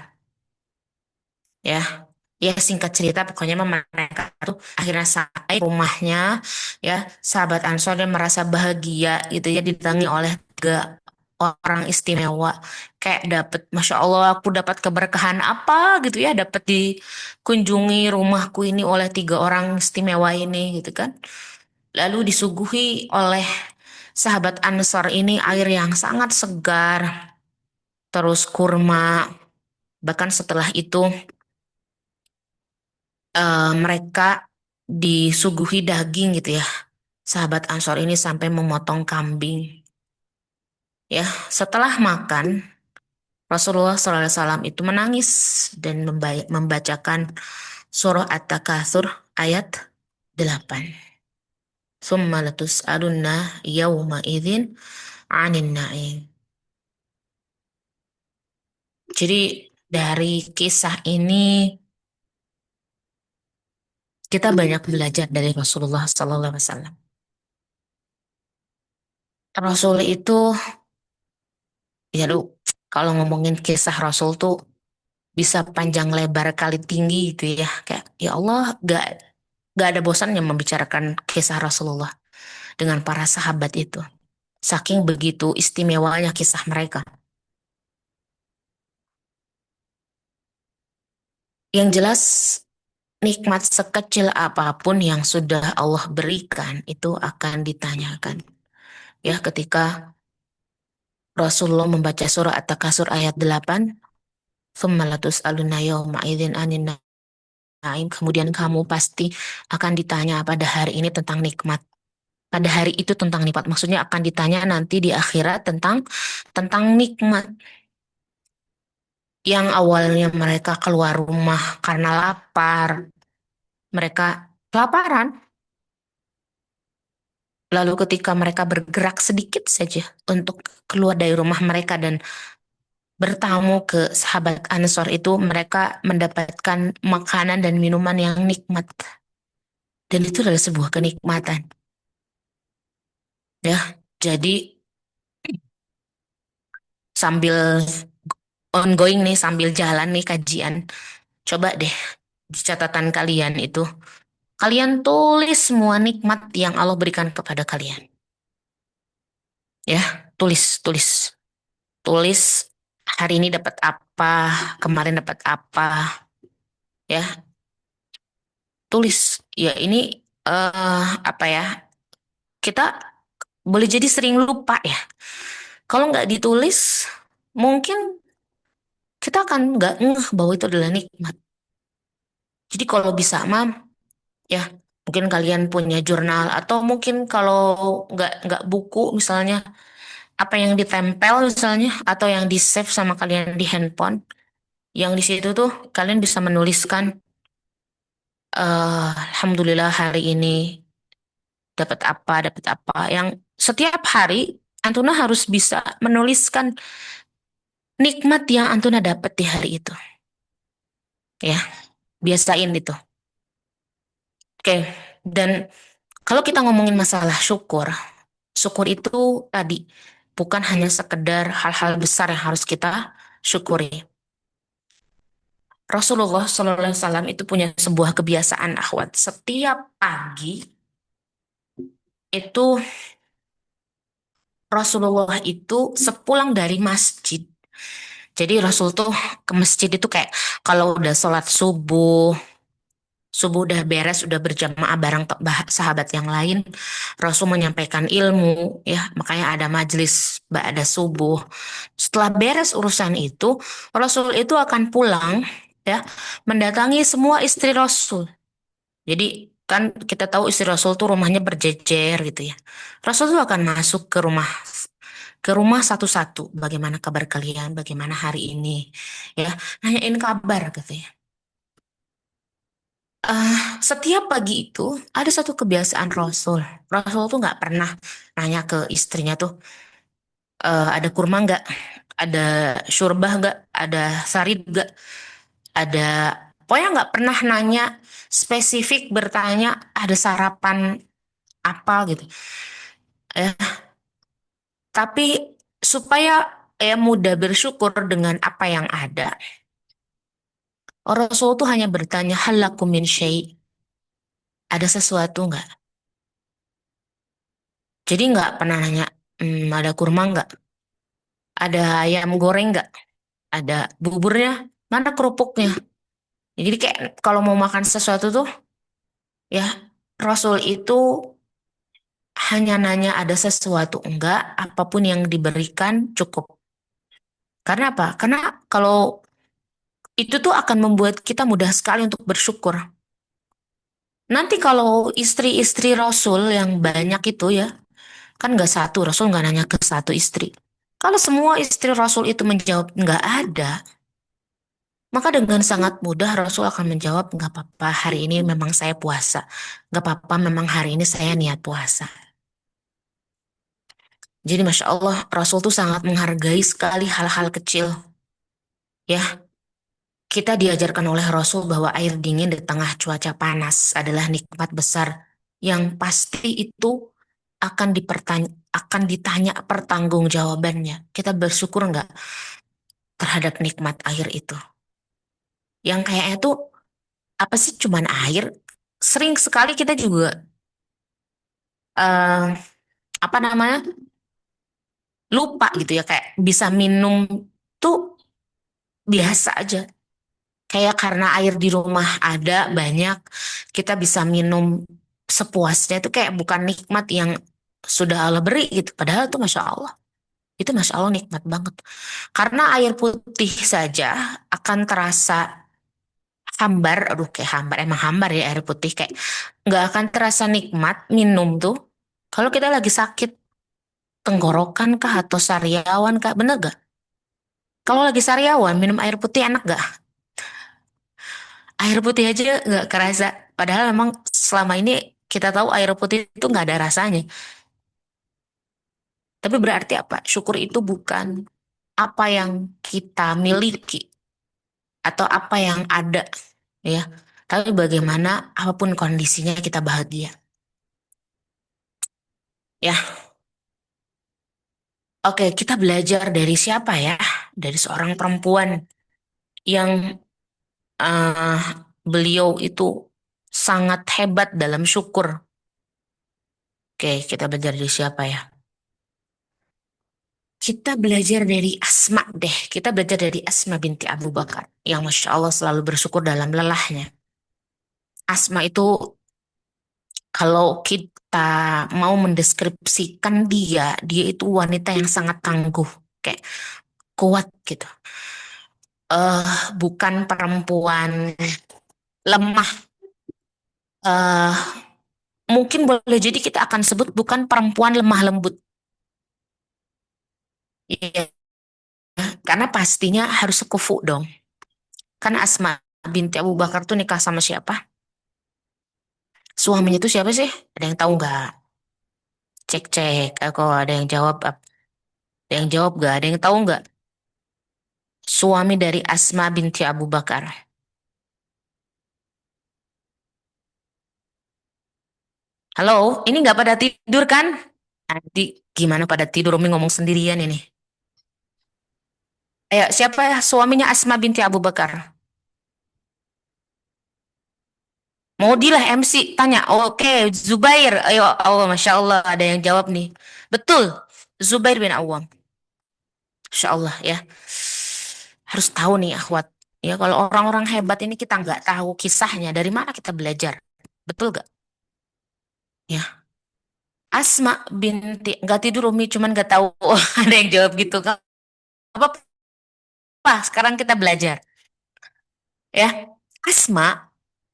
Ya, ya singkat cerita pokoknya mereka tuh akhirnya sampai rumahnya, ya sahabat Ansor dia merasa bahagia gitu ya didatangi oleh tiga orang istimewa. Kayak dapet, Masya Allah aku dapat keberkahan apa gitu ya, dapat dikunjungi rumahku ini oleh tiga orang istimewa ini gitu kan. Lalu disuguhi oleh sahabat Ansor ini air yang sangat segar, terus kurma, bahkan setelah itu mereka disuguhi daging gitu ya. Sahabat Ansor ini sampai memotong kambing. Ya, setelah makan, Rasulullah SAW itu menangis dan membacakan surah At-Takatsur ayat 8. Summa latus'alunna yawma idzin 'anin na'im. Jadi dari kisah ini kita banyak belajar dari Rasulullah SAW. Rasul itu, ya lu, kalau ngomongin kisah Rasul tuh bisa panjang lebar kali tinggi gitu ya. Kayak ya Allah gak ada bosannya membicarakan kisah Rasulullah dengan para sahabat itu. Saking begitu istimewanya kisah mereka. Yang jelas nikmat sekecil apapun yang sudah Allah berikan itu akan ditanyakan. Ya ketika Rasulullah membaca surah At-Takasur ayat 8, "Tsumma latus'alunna yawma idzin 'anin na'im." Kemudian kamu pasti akan ditanya pada hari ini tentang nikmat. Pada hari itu tentang nikmat. Maksudnya akan ditanya nanti di akhirat tentang nikmat yang awalnya mereka keluar rumah karena lapar. Mereka kelaparan. Lalu ketika mereka bergerak sedikit saja untuk keluar dari rumah mereka dan bertamu ke sahabat Ansor itu, mereka mendapatkan makanan dan minuman yang nikmat. Dan itu adalah sebuah kenikmatan. Ya, jadi sambil ongoing nih, sambil jalan nih kajian, coba deh di catatan kalian itu, kalian tulis semua nikmat yang Allah berikan kepada kalian. Ya, tulis, tulis, tulis hari ini dapat apa, kemarin dapat apa, ya, tulis. Ya ini apa ya? Kita boleh jadi sering lupa ya. Kalau nggak ditulis, mungkin kita akan nggak ngeh bahwa itu adalah nikmat. Jadi kalau bisa, Mam, ya mungkin kalian punya jurnal atau mungkin kalau nggak buku misalnya apa yang ditempel misalnya atau yang di save sama kalian di handphone, yang di situ tuh kalian bisa menuliskan, Alhamdulillah hari ini dapat apa. Yang setiap hari Antuna harus bisa menuliskan nikmat yang Antuna dapat di hari itu. Ya, biasain itu. Oke, dan kalau kita ngomongin masalah syukur, syukur itu tadi bukan hanya sekedar hal-hal besar yang harus kita syukuri. Rasulullah SAW itu punya sebuah kebiasaan akhwat. Setiap pagi itu Rasulullah itu sepulang dari masjid. Jadi Rasul tuh ke masjid itu kayak kalau udah sholat subuh, subuh udah beres, udah berjamaah bareng sahabat yang lain, Rasul menyampaikan ilmu, ya makanya ada majelis ba'da subuh. Setelah beres urusan itu, Rasul itu akan pulang, ya, mendatangi semua istri Rasul. Jadi kan kita tahu istri Rasul tuh rumahnya berjejer gitu ya. Rasul tuh akan masuk ke rumah satu-satu. Bagaimana kabar kalian? Bagaimana hari ini? Ya, nanyain kabar gitu ya. Setiap pagi itu ada satu kebiasaan Rasul. Rasul tuh nggak pernah nanya ke istrinya tuh, ada kurma nggak? Ada syurbah nggak? Ada sarip nggak? Ada, pokoknya nggak pernah nanya spesifik bertanya ada sarapan apa gitu. Ya, tapi supaya mudah bersyukur dengan apa yang ada. Rasul tuh hanya bertanya hal lakum min syai'. Ada sesuatu nggak? Jadi nggak pernah nanya, ada kurma nggak? Ada ayam goreng nggak? Ada buburnya? Mana kerupuknya? Jadi kayak kalau mau makan sesuatu tuh, ya Rasul itu hanya nanya ada sesuatu enggak, apapun yang diberikan cukup. Karena apa? Karena kalau itu tuh akan membuat kita mudah sekali untuk bersyukur. Nanti kalau istri-istri Rasul yang banyak itu ya, kan nggak satu, Rasul nggak nanya ke satu istri. Kalau semua istri Rasul itu menjawab nggak ada, maka dengan sangat mudah Rasul akan menjawab nggak apa-apa, hari ini memang saya puasa. Nggak apa-apa, memang hari ini saya niat puasa. Jadi Masya Allah, Rasul tuh sangat menghargai sekali hal-hal kecil. Ya, kita diajarkan oleh Rasul bahwa air dingin di tengah cuaca panas adalah nikmat besar yang pasti itu akan ditanya pertanggungjawabannya. Kita bersyukur nggak terhadap nikmat air itu? Yang kayaknya tuh apa sih cuman air? Sering sekali kita juga eh, apa namanya lupa gitu ya kayak bisa minum tuh biasa aja. Kayak karena air di rumah ada banyak, kita bisa minum sepuasnya itu kayak bukan nikmat yang sudah Allah beri gitu. Padahal itu Masya Allah. Itu Masya Allah nikmat banget. Karena air putih saja akan terasa hambar. Aduh kayak hambar. Emang hambar ya air putih. Kayak nggak akan terasa nikmat minum tuh. Kalau kita lagi sakit tenggorokan kah atau sariawan kah. Bener gak? Kalau lagi sariawan minum air putih enak gak? Air putih aja nggak kerasa. Padahal memang selama ini kita tahu air putih itu nggak ada rasanya. Tapi berarti apa? Syukur itu bukan apa yang kita miliki atau apa yang ada, ya. Tapi bagaimana apapun kondisinya kita bahagia. Ya, oke, kita belajar dari siapa ya? Dari seorang perempuan yang eh, beliau itu sangat hebat dalam syukur. Oke, kita belajar dari siapa ya? Kita belajar dari Asma deh. Kita belajar dari Asma binti Abu Bakar. Yang Masya Allah selalu bersyukur dalam lelahnya. Asma itu Kalau kita mau mendeskripsikan dia itu wanita yang sangat tangguh, kayak kuat gitu. Bukan perempuan lemah. eh Mungkin boleh jadi kita akan sebut bukan perempuan lemah lembut. Iya, karena pastinya harus kufu dong. Karena Asma binti Abu Bakar tuh nikah sama siapa? Suaminya itu siapa sih? Ada yang tahu nggak? Cek-cek. Aku ada yang jawab. Ada yang jawab nggak? Ada yang tahu nggak? Suami dari Asma binti Abu Bakar. Halo, ini nggak pada tidur kan? Nanti gimana pada tidur? Umi ngomong sendirian ini. Ayo, siapa ya suaminya Asma binti Abu Bakar? Mau dilah MC tanya. Oke, Zubair. Ayo, oh, Masya Allah ada yang jawab nih. Betul, Zubair bin Awam. Masya Allah ya. Harus tahu nih akhwat. Ya, kalau orang-orang hebat ini kita nggak tahu kisahnya. Dari mana kita belajar? Betul gak? Ya. Asma binti, nggak tidur Umi, cuman nggak tahu. Ada yang jawab gitu. Gak apa-apa, sekarang kita belajar. Ya. Asma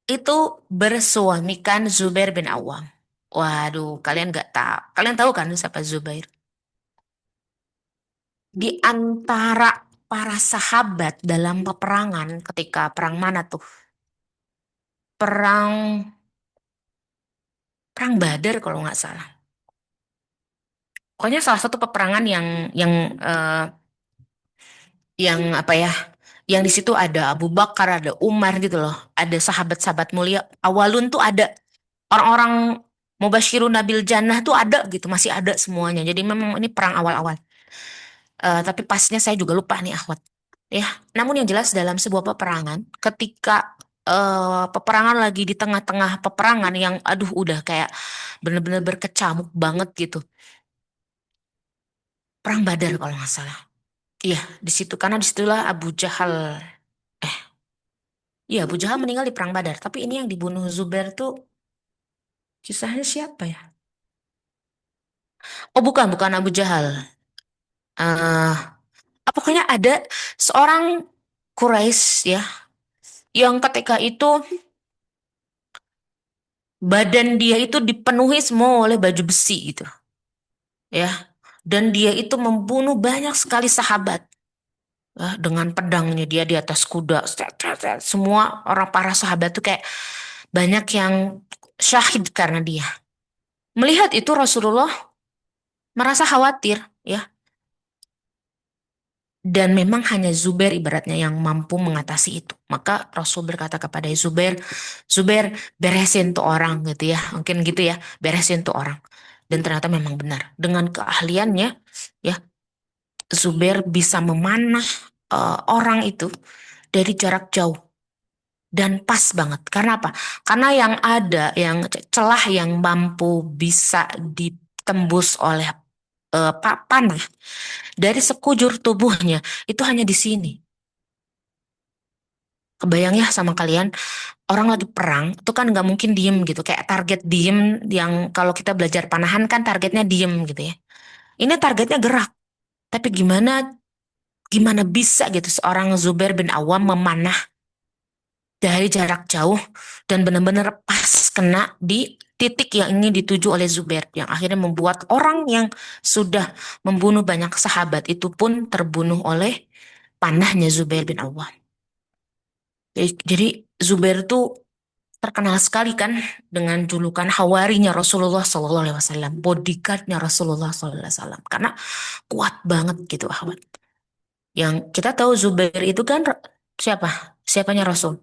itu bersuamikan Zubair bin Awam. Waduh, kalian nggak tahu. Kalian tahu kan siapa Zubair? Di antara para sahabat dalam peperangan ketika perang mana tuh? Perang perang Badar kalau nggak salah. Pokoknya salah satu peperangan yang eh, yang apa ya? Yang di situ ada Abu Bakar, ada Umar gitu loh. Ada sahabat-sahabat mulia. Awalun tuh ada orang-orang Mubashirun Nabil Jannah tuh ada gitu, masih ada semuanya. Jadi memang ini perang awal-awal. Tapi pasnya saya juga lupa nih akhwat. Ya, namun yang jelas dalam sebuah peperangan, ketika peperangan lagi di tengah-tengah peperangan yang aduh udah kayak bener-bener berkecamuk banget gitu. Perang Badar kalau nggak salah. Iya, di situ karena disitulah Abu Jahal. Eh, iya Abu Jahal meninggal di perang Badar. Tapi ini yang dibunuh Zubair tuh kisahnya siapa ya? Oh bukan Abu Jahal. eh Pokoknya ada seorang Quraisy ya, yang ketika itu badan dia itu dipenuhi semua oleh baju besi gitu ya. Dan dia itu membunuh banyak sekali sahabat ya, dengan pedangnya dia di atas kuda. Set, set, set. Semua orang para sahabat tuh kayak banyak yang syahid karena dia. Melihat itu Rasulullah merasa khawatir ya. Dan memang hanya Zubair ibaratnya yang mampu mengatasi itu. Maka Rasul berkata kepada Zubair, Zubair beresin tuh orang gitu ya. Mungkin gitu ya, beresin tuh orang. Dan ternyata memang benar. Dengan keahliannya, ya Zubair bisa memanah orang itu dari jarak jauh. Dan pas banget. Karena apa? Karena yang ada, yang celah yang mampu bisa ditembus oleh panah dari sekujur tubuhnya itu hanya di sini. Kebayang ya sama kalian, orang lagi perang itu kan nggak mungkin diem gitu. Kayak target diem yang kalau kita belajar panahan kan targetnya diem gitu ya. Ini targetnya gerak. Tapi gimana gimana bisa gitu seorang Zubair bin Awam memanah dari jarak jauh dan benar-benar pas kena di titik yang ingin dituju oleh Zubair yang akhirnya membuat orang yang sudah membunuh banyak sahabat itu pun terbunuh oleh panahnya Zubair bin Awam. Jadi Zubair tuh terkenal sekali kan dengan julukan hawarinya Rasulullah SAW, bodyguardnya Rasulullah SAW, karena kuat banget gitu ahwat. Yang kita tahu Zubair itu kan siapa? Siapanya Rasul?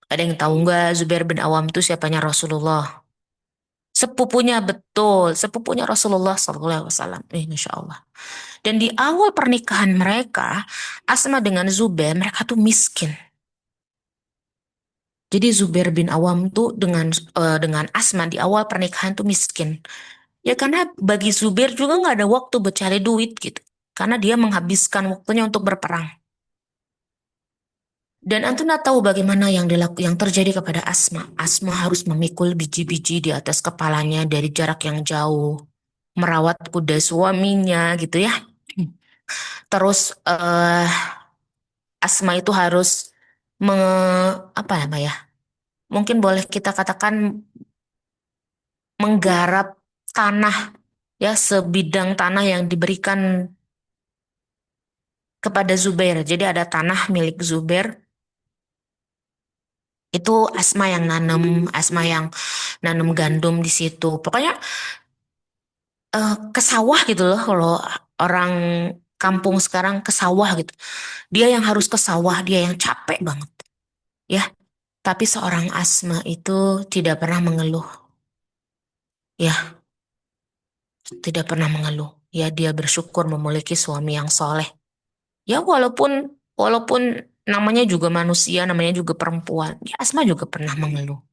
Ada yang tahu nggak Zubair bin Awam itu siapanya Rasulullah? Sepupunya betul, sepupunya Rasulullah SAW. Masya Allah. Dan di awal pernikahan mereka, Asma dengan Zubair, mereka tuh miskin. Jadi Zubair bin Awam tuh dengan Asma di awal pernikahan tuh miskin. Ya karena bagi Zubair juga nggak ada waktu buat cari duit gitu. Karena dia menghabiskan waktunya untuk berperang. Dan Antuna tahu bagaimana yang terjadi kepada Asma. Asma harus memikul biji-biji di atas kepalanya dari jarak yang jauh, merawat kuda suaminya gitu ya. Terus Asma itu harus me, apa ya? Mungkin boleh kita katakan menggarap tanah ya, sebidang tanah yang diberikan kepada Zubair. Jadi ada tanah milik Zubair, itu Asma yang nanam, Asma yang nanam gandum di situ. Pokoknya ke sawah gitu loh, kalau orang kampung sekarang ke sawah gitu. Dia yang harus ke sawah, dia yang capek banget ya. Tapi seorang Asma itu tidak pernah mengeluh ya, tidak pernah mengeluh. Ya, dia bersyukur memiliki suami yang soleh. Ya, walaupun walaupun namanya juga manusia, namanya juga perempuan, ya Asma juga pernah mengeluh.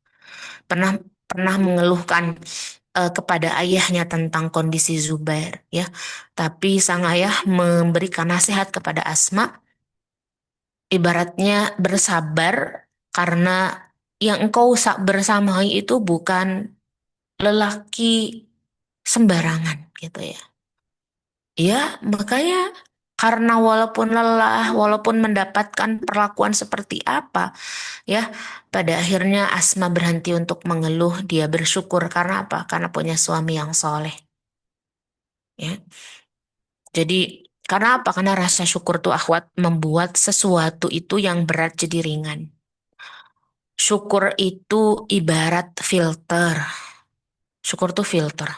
Pernah pernah mengeluhkan kepada ayahnya tentang kondisi Zubair ya. Tapi sang ayah memberikan nasihat kepada Asma, ibaratnya bersabar karena yang engkau bersamai itu bukan lelaki sembarangan gitu ya. Ya, makanya karena walaupun lelah, walaupun mendapatkan perlakuan seperti apa, ya, pada akhirnya Asma berhenti untuk mengeluh. Dia bersyukur karena apa? Karena punya suami yang soleh. Ya, jadi karena apa? Karena rasa syukur tuh akhwat membuat sesuatu itu yang berat jadi ringan. Syukur itu ibarat filter. Syukur tuh filter.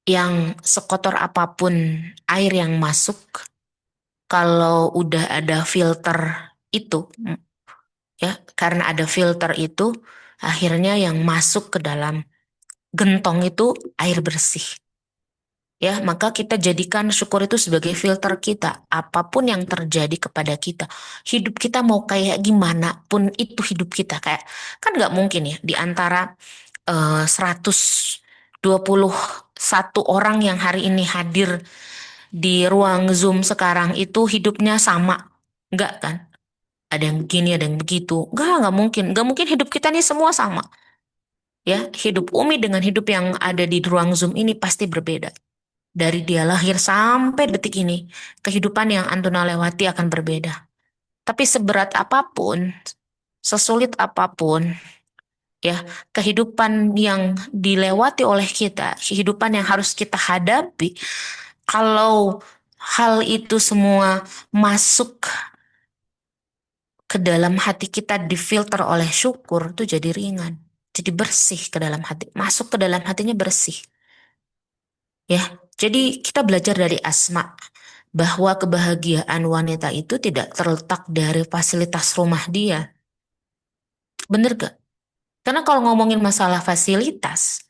Yang sekotor apapun air yang masuk, kalau udah ada filter itu, ya, karena ada filter itu, akhirnya yang masuk ke dalam gentong itu air bersih. Ya, maka kita jadikan syukur itu sebagai filter kita. Apapun yang terjadi kepada kita, hidup kita mau kayak gimana pun itu hidup kita kayak, kan nggak mungkin ya di antara 121 orang yang hari ini hadir di ruang Zoom sekarang itu hidupnya sama. Nggak kan? Ada yang begini, ada yang begitu. Nggak mungkin. Nggak mungkin hidup kita nih semua sama. Ya, hidup Umi dengan hidup yang ada di ruang Zoom ini pasti berbeda. Dari dia lahir sampai detik ini, kehidupan yang Antuna lewati akan berbeda. Tapi seberat apapun, sesulit apapun, ya, kehidupan yang dilewati oleh kita, kehidupan yang harus kita hadapi, kalau hal itu semua masuk ke dalam hati kita difilter oleh syukur, itu jadi ringan. Jadi bersih ke dalam hati, masuk ke dalam hatinya bersih. Ya, jadi kita belajar dari Asma bahwa kebahagiaan wanita itu tidak terletak dari fasilitas rumah dia. Bener gak? Karena kalau ngomongin masalah fasilitas,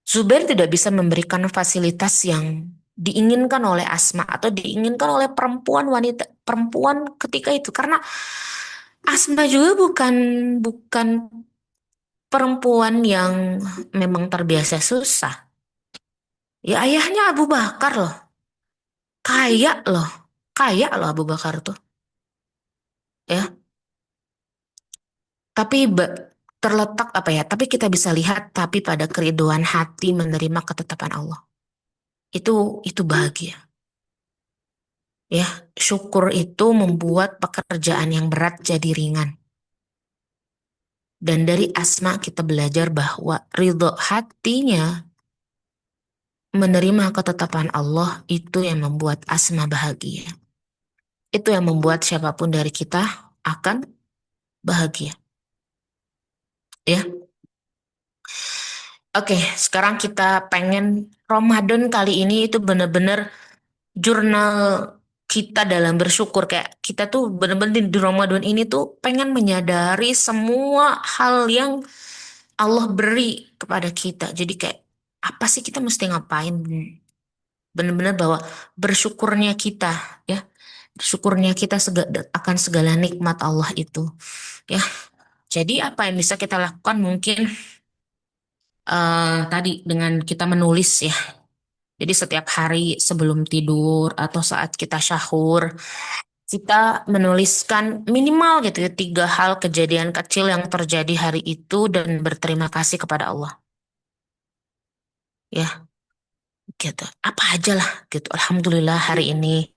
Zubair tidak bisa memberikan fasilitas yang diinginkan oleh Asma atau diinginkan oleh perempuan ketika itu, karena Asma juga bukan bukan perempuan yang memang terbiasa susah. Ya ayahnya Abu Bakar loh, kaya loh, kaya loh Abu Bakar tuh. Ya, tapi terletak apa ya? Tapi kita bisa lihat tapi pada keriduan hati menerima ketetapan Allah. Itu bahagia. Ya, syukur itu membuat pekerjaan yang berat jadi ringan. Dan dari Asma kita belajar bahwa ridho hatinya menerima ketetapan Allah itu yang membuat Asma bahagia. Itu yang membuat siapapun dari kita akan bahagia. Ya. Oke, sekarang kita pengen Ramadan kali ini itu benar-benar jurnal kita dalam bersyukur. Kayak kita tuh benar-benar di Ramadan ini tuh pengen menyadari semua hal yang Allah beri kepada kita. Jadi kayak apa sih kita mesti ngapain? Benar-benar bahwa bersyukurnya kita, ya, bersyukurnya kita akan segala nikmat Allah itu, ya. Jadi apa yang bisa kita lakukan mungkin tadi dengan kita menulis ya. Jadi setiap hari sebelum tidur atau saat kita syahur, kita menuliskan minimal gitu ya 3 hal kejadian kecil yang terjadi hari itu dan berterima kasih kepada Allah. Ya, gitu. Apa aja lah gitu. Alhamdulillah hari ini.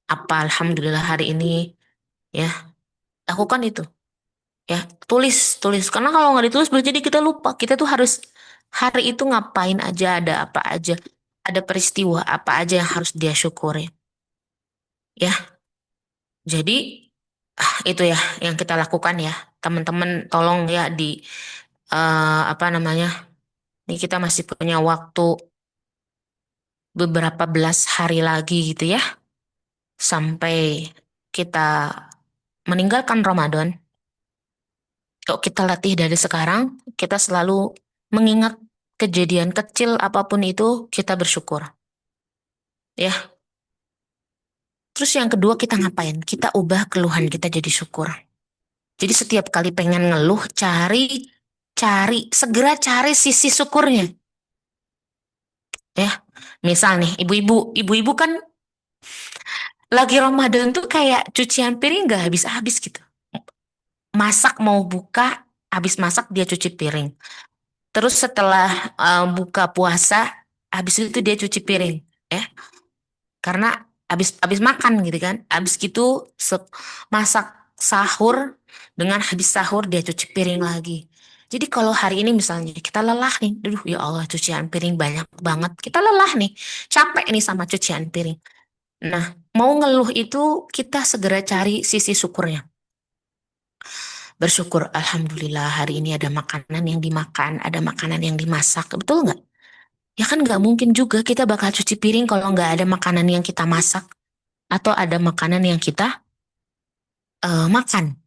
Alhamdulillah hari ini. Ya, lakukan itu. Ya, tulis. Karena kalau nggak ditulis boleh jadi kita lupa. Kita tuh harus hari itu ngapain aja, ada apa aja. Ada peristiwa apa aja yang harus dia syukuri. Ya, jadi itu ya yang kita lakukan ya. Teman-teman tolong ya apa namanya? Ini kita masih punya waktu beberapa belas hari lagi gitu ya. Sampai kita meninggalkan Ramadan. Kalau kita latih dari sekarang, kita selalu mengingat kejadian kecil apapun itu, kita bersyukur. Ya. Terus yang kedua kita ngapain? Kita ubah keluhan kita jadi syukur. Jadi setiap kali pengen ngeluh, segera cari sisi syukurnya. Ya. Misal nih, ibu-ibu kan lagi Ramadan tuh kayak cucian piring gak habis-habis gitu. Masak mau buka, habis masak dia cuci piring. Terus setelah buka puasa, habis itu dia cuci piring, ya. Karena habis makan gitu kan. Habis gitu masak sahur, dengan habis sahur dia cuci piring lagi. Jadi kalau hari ini misalnya kita lelah nih, aduh ya Allah cucian piring banyak banget. Kita lelah nih, capek nih sama cucian piring. Nah, mau ngeluh itu kita segera cari sisi syukurnya. Bersyukur, Alhamdulillah hari ini ada makanan yang dimakan, ada makanan yang dimasak. Betul nggak? Ya kan nggak mungkin juga kita bakal cuci piring kalau nggak ada makanan yang kita masak. Atau ada makanan yang kita makan.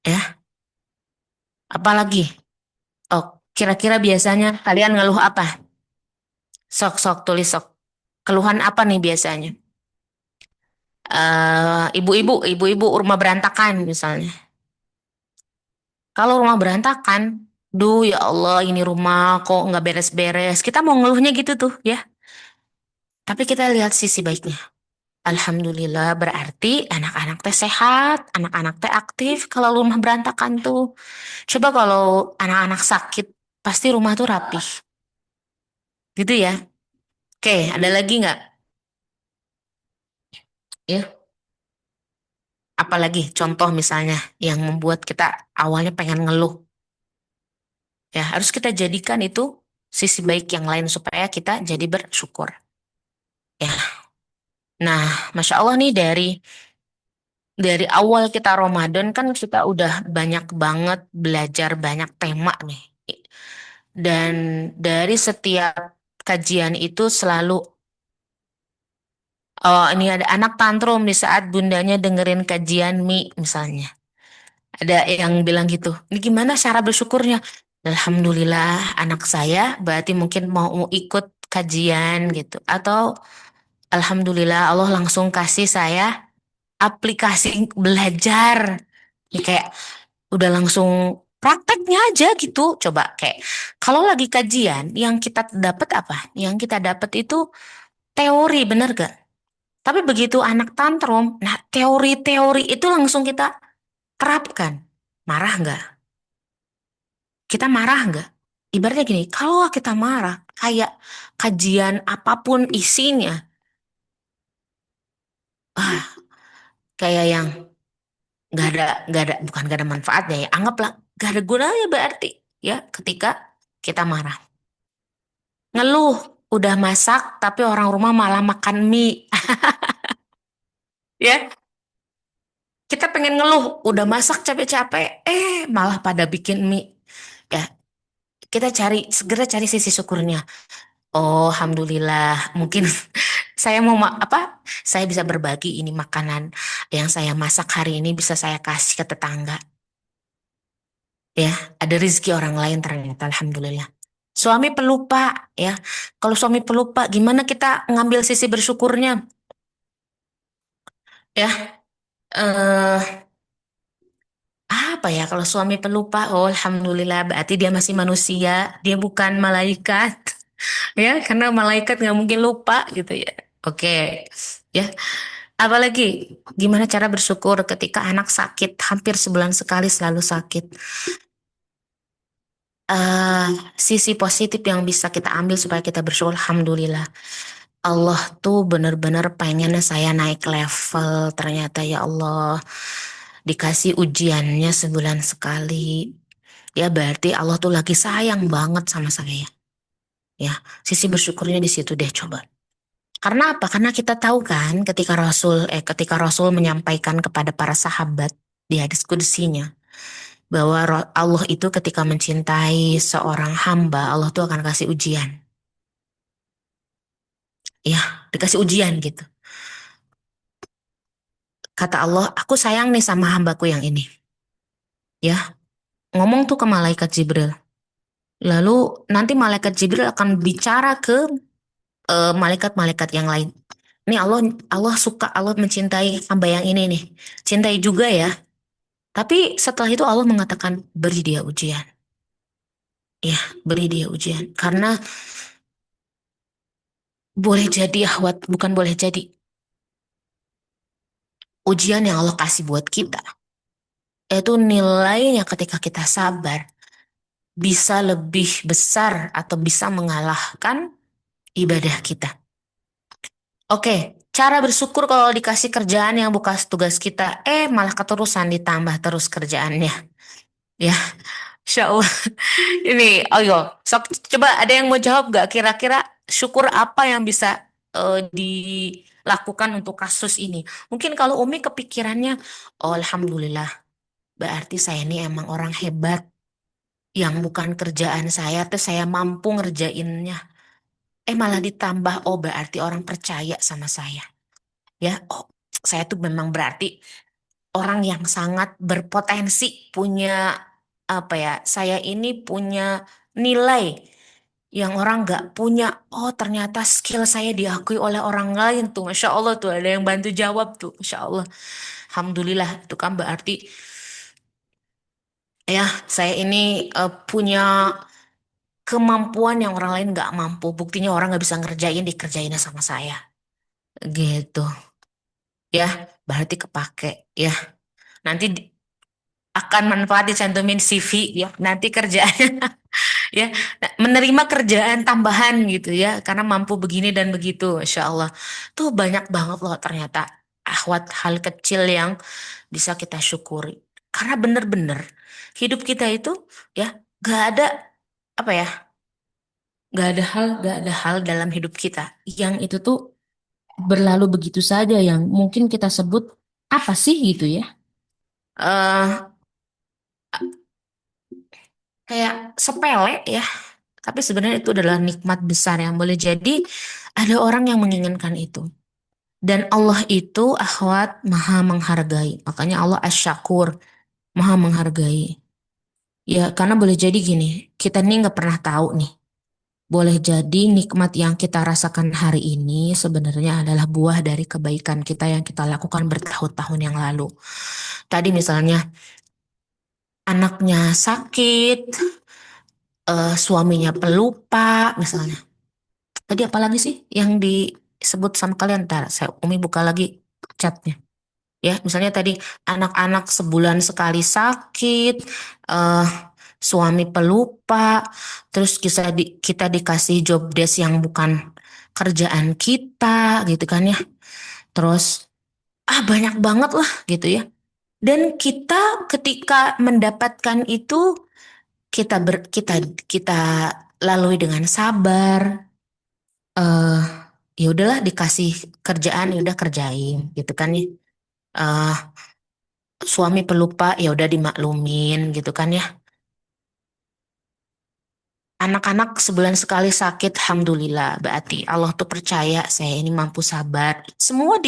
Ya, apalagi? Oh, kira-kira biasanya kalian ngeluh apa? Sok-sok tulis sok. Keluhan apa nih biasanya? Ibu-ibu rumah berantakan misalnya. Kalau rumah berantakan, duh ya Allah ini rumah kok nggak beres-beres. Kita mau ngeluhnya gitu tuh ya. Tapi kita lihat sisi baiknya. Alhamdulillah berarti anak-anak teh sehat, anak-anak teh aktif kalau rumah berantakan tuh. Coba kalau anak-anak sakit, pasti rumah tuh rapih. Gitu ya. Oke, ada lagi nggak? Ya, apalagi contoh misalnya yang membuat kita awalnya pengen ngeluh. Ya, harus kita jadikan itu sisi baik yang lain supaya kita jadi bersyukur. Ya. Nah, Masya Allah nih dari awal kita Ramadan kan kita udah banyak banget belajar banyak tema nih. Dan dari setiap kajian itu selalu, oh ini ada anak tantrum di saat bundanya dengerin kajian Mi misalnya. Ada yang bilang gitu, ini gimana cara bersyukurnya? Alhamdulillah anak saya berarti mungkin mau ikut kajian gitu. Atau Alhamdulillah Allah langsung kasih saya aplikasi belajar. Ini kayak udah langsung prakteknya aja gitu. Coba kayak kalau lagi kajian yang kita dapat apa? Yang kita dapat itu teori, bener gak? Tapi begitu anak tantrum, nah teori-teori itu langsung kita terapkan. Marah nggak? Kita marah nggak? Ibaratnya gini, kalau kita marah, kayak kajian apapun isinya, ah, kayak yang bukan nggak ada manfaatnya ya. Anggaplah nggak ada gunanya berarti ya ketika kita marah. Ngeluh, udah masak tapi orang rumah malah makan mie. Ya, kita pengen ngeluh, udah masak capek-capek, malah pada bikin mie. Ya, kita segera cari sisi syukurnya. Oh, alhamdulillah. Mungkin saya mau apa? Saya bisa berbagi ini makanan yang saya masak hari ini bisa saya kasih ke tetangga. Ya, ada rezeki orang lain ternyata. Alhamdulillah. Suami pelupa, ya. Kalau suami pelupa, gimana kita ngambil sisi bersyukurnya? Ya, apa ya kalau suami pelupa? Oh, alhamdulillah. Berarti dia masih manusia. Dia bukan malaikat. Ya, karena malaikat nggak mungkin lupa gitu ya. Oke, ya. Apalagi gimana cara bersyukur ketika anak sakit, hampir sebulan sekali selalu sakit. eh Sisi positif yang bisa kita ambil supaya kita bersyukur, alhamdulillah. Allah tuh bener-bener pengennya saya naik level. Ternyata ya Allah dikasih ujiannya sebulan sekali. Ya berarti Allah tuh lagi sayang banget sama saya. Ya, sisi bersyukurnya di situ deh coba. Karena apa? Karena kita tahu kan ketika Rasul menyampaikan kepada para sahabat di hadis kudusinya bahwa Allah itu ketika mencintai seorang hamba, Allah tuh akan kasih ujian. Ya, dikasih ujian gitu. Kata Allah, aku sayang nih sama hambaku yang ini. Ya, ngomong tuh ke malaikat Jibril. Lalu nanti malaikat Jibril akan bicara ke malaikat-malaikat yang lain. Ini Allah suka, Allah mencintai hamba yang ini nih. Cintai juga ya. Tapi setelah itu Allah mengatakan beri dia ujian. Ya, beri dia ujian. Karena boleh jadi ahwat, bukan boleh jadi. Ujian yang Allah kasih buat kita. Itu nilainya ketika kita sabar. Bisa lebih besar atau bisa mengalahkan ibadah kita. Oke, cara bersyukur kalau dikasih kerjaan yang bukan tugas kita, malah keterusan ditambah terus kerjaannya. Ya, Insya Allah. Ini, ayo, sok coba ada yang mau jawab gak kira-kira syukur apa yang bisa dilakukan untuk kasus ini? Mungkin kalau Umi kepikirannya, oh Alhamdulillah, berarti saya ini emang orang hebat. Yang bukan kerjaan saya, tuh saya mampu ngerjainnya. Malah ditambah, oh berarti orang percaya sama saya. Ya, oh saya tuh memang berarti orang yang sangat berpotensi punya apa ya? Saya ini punya nilai yang orang nggak punya. Oh ternyata skill saya diakui oleh orang lain tuh. Masya Allah tuh ada yang bantu jawab tuh. Masya Allah. Alhamdulillah itu kan berarti ya saya ini punya kemampuan yang orang lain nggak mampu. Buktinya orang nggak bisa ngerjain dikerjainnya sama saya. Gitu. Ya berarti kepake ya. Nanti akan manfaat dicantumin CV ya. Nanti kerjaannya ya menerima kerjaan tambahan gitu ya karena mampu begini dan begitu Insya Allah tuh banyak banget loh ternyata ahwat hal kecil yang bisa kita syukuri karena bener-bener hidup kita itu ya gak ada apa ya gak ada hal dalam hidup kita yang itu tuh berlalu begitu saja yang mungkin kita sebut apa sih gitu ya eh kayak sepele ya. Tapi sebenarnya itu adalah nikmat besar yang boleh jadi ada orang yang menginginkan itu. Dan Allah itu akhwat maha menghargai. Makanya Allah asyakur, maha menghargai. Ya karena boleh jadi gini, kita nih nggak pernah tahu nih. Boleh jadi nikmat yang kita rasakan hari ini sebenarnya adalah buah dari kebaikan kita yang kita lakukan bertahun-tahun yang lalu. Tadi misalnya anaknya sakit, suaminya pelupa misalnya. Tadi apa lagi sih yang disebut sama kalian? Ntar saya Umi buka lagi chatnya. Ya, misalnya tadi anak-anak sebulan sekali sakit, eh suami pelupa, terus kita dikasih job desk yang bukan kerjaan kita, gitu kan ya. Terus banyak banget lah gitu ya. Dan kita ketika mendapatkan itu kita kita lalui dengan sabar, eh ya udahlah dikasih kerjaan ya udah kerjain gitu kan ya. eh Suami pelupa ya udah dimaklumin gitu kan ya. Anak-anak sebulan sekali sakit, alhamdulillah berarti Allah tuh percaya saya ini mampu sabar. Semua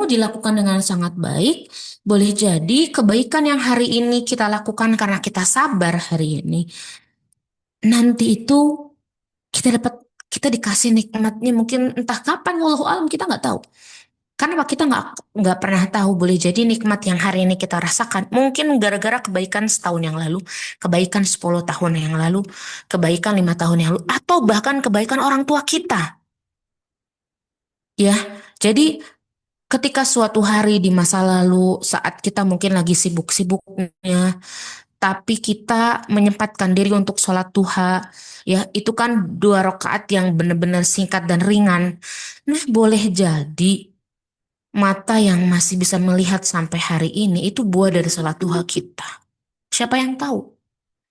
dilakukan dengan sangat baik. Boleh jadi kebaikan yang hari ini kita lakukan karena kita sabar hari ini. Nanti itu kita dapat kita dikasih nikmatnya mungkin entah kapan wallahu alam kita nggak tahu. Karena Pak, kita nggak pernah tahu boleh jadi nikmat yang hari ini kita rasakan mungkin gara-gara kebaikan setahun yang lalu, kebaikan 10 tahun yang lalu, kebaikan 5 tahun yang lalu, atau bahkan kebaikan orang tua kita. Ya, jadi ketika suatu hari di masa lalu saat kita mungkin lagi sibuk-sibuknya, tapi kita menyempatkan diri untuk sholat duha, ya itu kan 2 rakaat yang benar-benar singkat dan ringan. Nah, boleh jadi mata yang masih bisa melihat sampai hari ini itu buah dari sholat duha kita. Siapa yang tahu?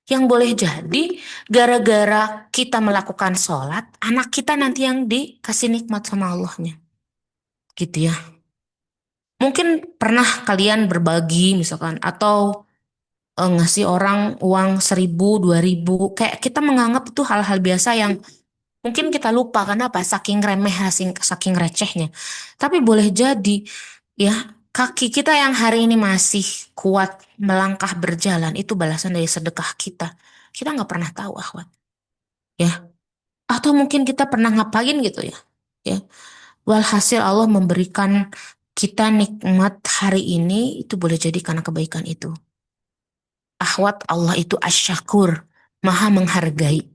Yang boleh jadi gara-gara kita melakukan sholat, anak kita nanti yang dikasih nikmat sama Allahnya. Gitu ya. Mungkin pernah kalian berbagi misalkan, atau ngasih orang uang 1.000, 2.000. Kayak kita menganggap itu hal-hal biasa yang mungkin kita lupa karena apa? Saking remeh, saking recehnya. Tapi boleh jadi ya kaki kita yang hari ini masih kuat melangkah berjalan itu balasan dari sedekah kita. Kita nggak pernah tahu, akhwat. Ya. Atau mungkin kita pernah ngapain gitu ya. Ya. Walhasil Allah memberikan kita nikmat hari ini itu boleh jadi karena kebaikan itu. Akhwat, Allah itu asyakur, maha menghargai.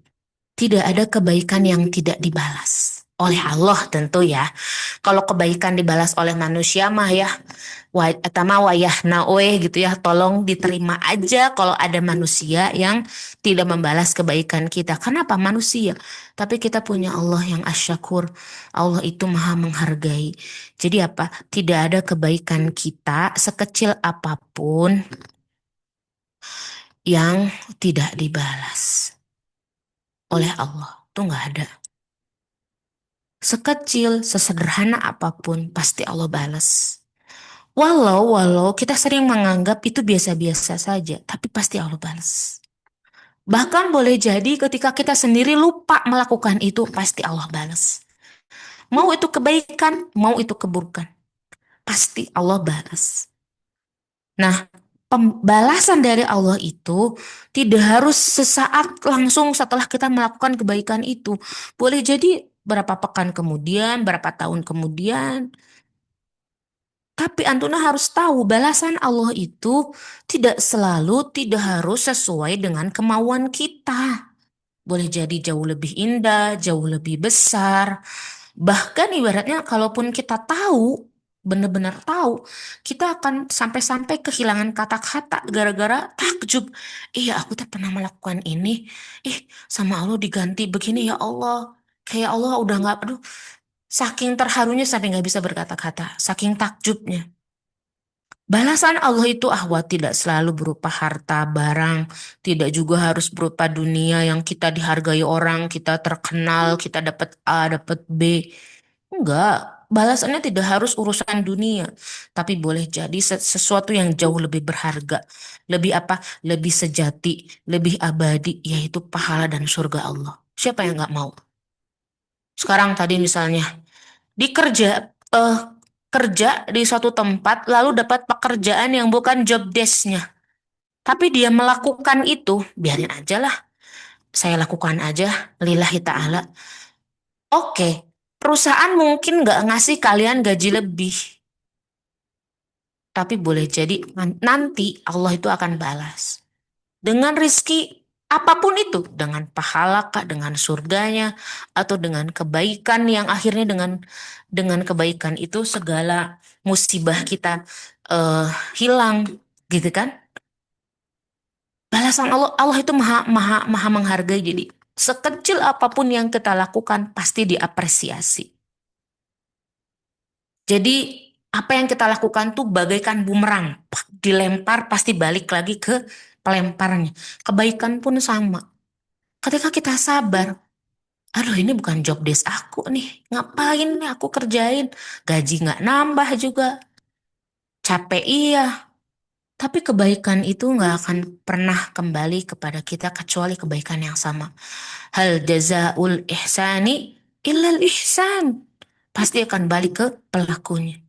Tidak ada kebaikan yang tidak dibalas. Oleh Allah tentu ya. Kalau kebaikan dibalas oleh manusia mah ya, etama wayah naoe gitu ya. Tolong diterima aja kalau ada manusia yang tidak membalas kebaikan kita. Kenapa manusia? Tapi kita punya Allah yang asyakur. Allah itu maha menghargai. Jadi apa? Tidak ada kebaikan kita sekecil apapun yang tidak dibalas oleh Allah. Itu nggak ada. Sekecil, sesederhana apapun, pasti Allah balas. Walau kita sering menganggap itu biasa-biasa saja, tapi pasti Allah balas. Bahkan boleh jadi ketika kita sendiri lupa melakukan itu, pasti Allah balas. Mau itu kebaikan, mau itu keburukan, pasti Allah balas. Nah, pembalasan dari Allah itu tidak harus sesaat langsung setelah kita melakukan kebaikan itu. Boleh jadi berapa pekan kemudian, berapa tahun kemudian. Tapi Antuna harus tahu balasan Allah itu tidak harus sesuai dengan kemauan kita. Boleh jadi jauh lebih indah, jauh lebih besar. Bahkan ibaratnya kalaupun kita tahu, benar-benar tahu, kita akan sampai-sampai kehilangan kata-kata gara-gara takjub. Iya, aku tak pernah melakukan ini. Sama Allah diganti begini ya Allah. Kayak Allah udah nggak, aduh, saking terharunya sampai nggak bisa berkata-kata, saking takjubnya. Balasan Allah itu ahwat tidak selalu berupa harta, barang, tidak juga harus berupa dunia yang kita dihargai orang, kita terkenal, kita dapat A, dapat B. Enggak, balasannya tidak harus urusan dunia, tapi boleh jadi sesuatu yang jauh lebih berharga, lebih apa? Lebih sejati, lebih abadi, yaitu pahala dan surga Allah. Siapa yang nggak mau? Sekarang tadi misalnya dikerja kerja di suatu tempat lalu dapat pekerjaan yang bukan job desk-nya. Tapi dia melakukan itu, biarin aja lah. Saya lakukan aja, lillahi ta'ala. Oke, perusahaan mungkin nggak ngasih kalian gaji lebih. Tapi boleh jadi nanti Allah itu akan balas. Dengan rizki apapun itu. Dengan pahala kah, dengan surganya, atau dengan kebaikan yang akhirnya dengan kebaikan itu segala musibah kita hilang. Gitu kan? Balasan Allah itu maha menghargai. Jadi sekecil apapun yang kita lakukan pasti diapresiasi. Jadi apa yang kita lakukan tuh bagaikan bumerang, dilempar pasti balik lagi ke pelemparnya. Kebaikan pun sama. Ketika kita sabar, aduh ini bukan job desk aku nih, ngapain nih aku kerjain, gaji nggak nambah juga, capek iya. Tapi kebaikan itu nggak akan pernah kembali kepada kita kecuali kebaikan yang sama. Hal jazaul ihsani illal ihsan. Pasti akan balik ke pelakunya.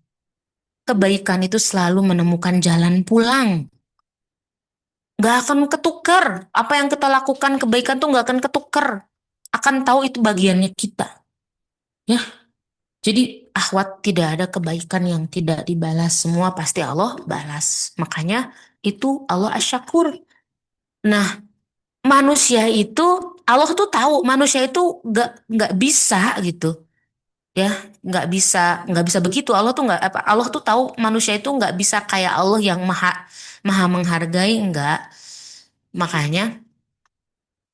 Kebaikan itu selalu menemukan jalan pulang. Gak akan ketukar. Apa yang kita lakukan kebaikan tuh gak akan ketukar. Akan tahu itu bagiannya kita. Ya, jadi akhwat tidak ada kebaikan yang tidak dibalas. Semua pasti Allah balas. Makanya itu Allah asyakur. Nah, manusia itu Allah tuh tahu manusia itu gak bisa gitu. ya, nggak bisa begitu. Allah tuh nggak apa, Allah tuh tahu manusia itu nggak bisa kayak Allah yang maha maha menghargai, nggak. Makanya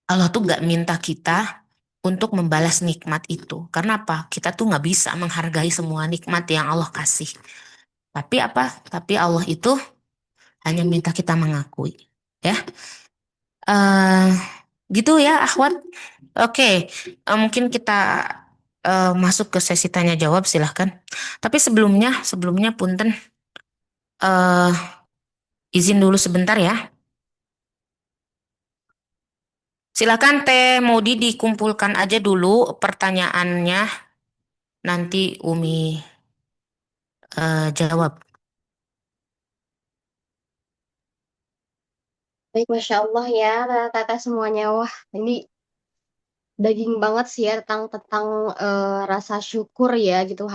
Allah tuh nggak minta kita untuk membalas nikmat itu. Karena apa? Kita tuh nggak bisa menghargai semua nikmat yang Allah kasih. Tapi apa? Tapi Allah itu hanya minta kita mengakui. Ya, eh gitu ya, Akhwat. Oke, mungkin kita masuk ke sesi tanya jawab, silahkan. Tapi sebelumnya punten, eh izin dulu sebentar ya. Silakan Teh Maudi dikumpulkan aja dulu pertanyaannya, nanti Umi jawab. Baik, Masya Allah ya, Tata semuanya. Wah, ini daging banget sih ya tentang tentang rasa syukur ya gitu. Eh,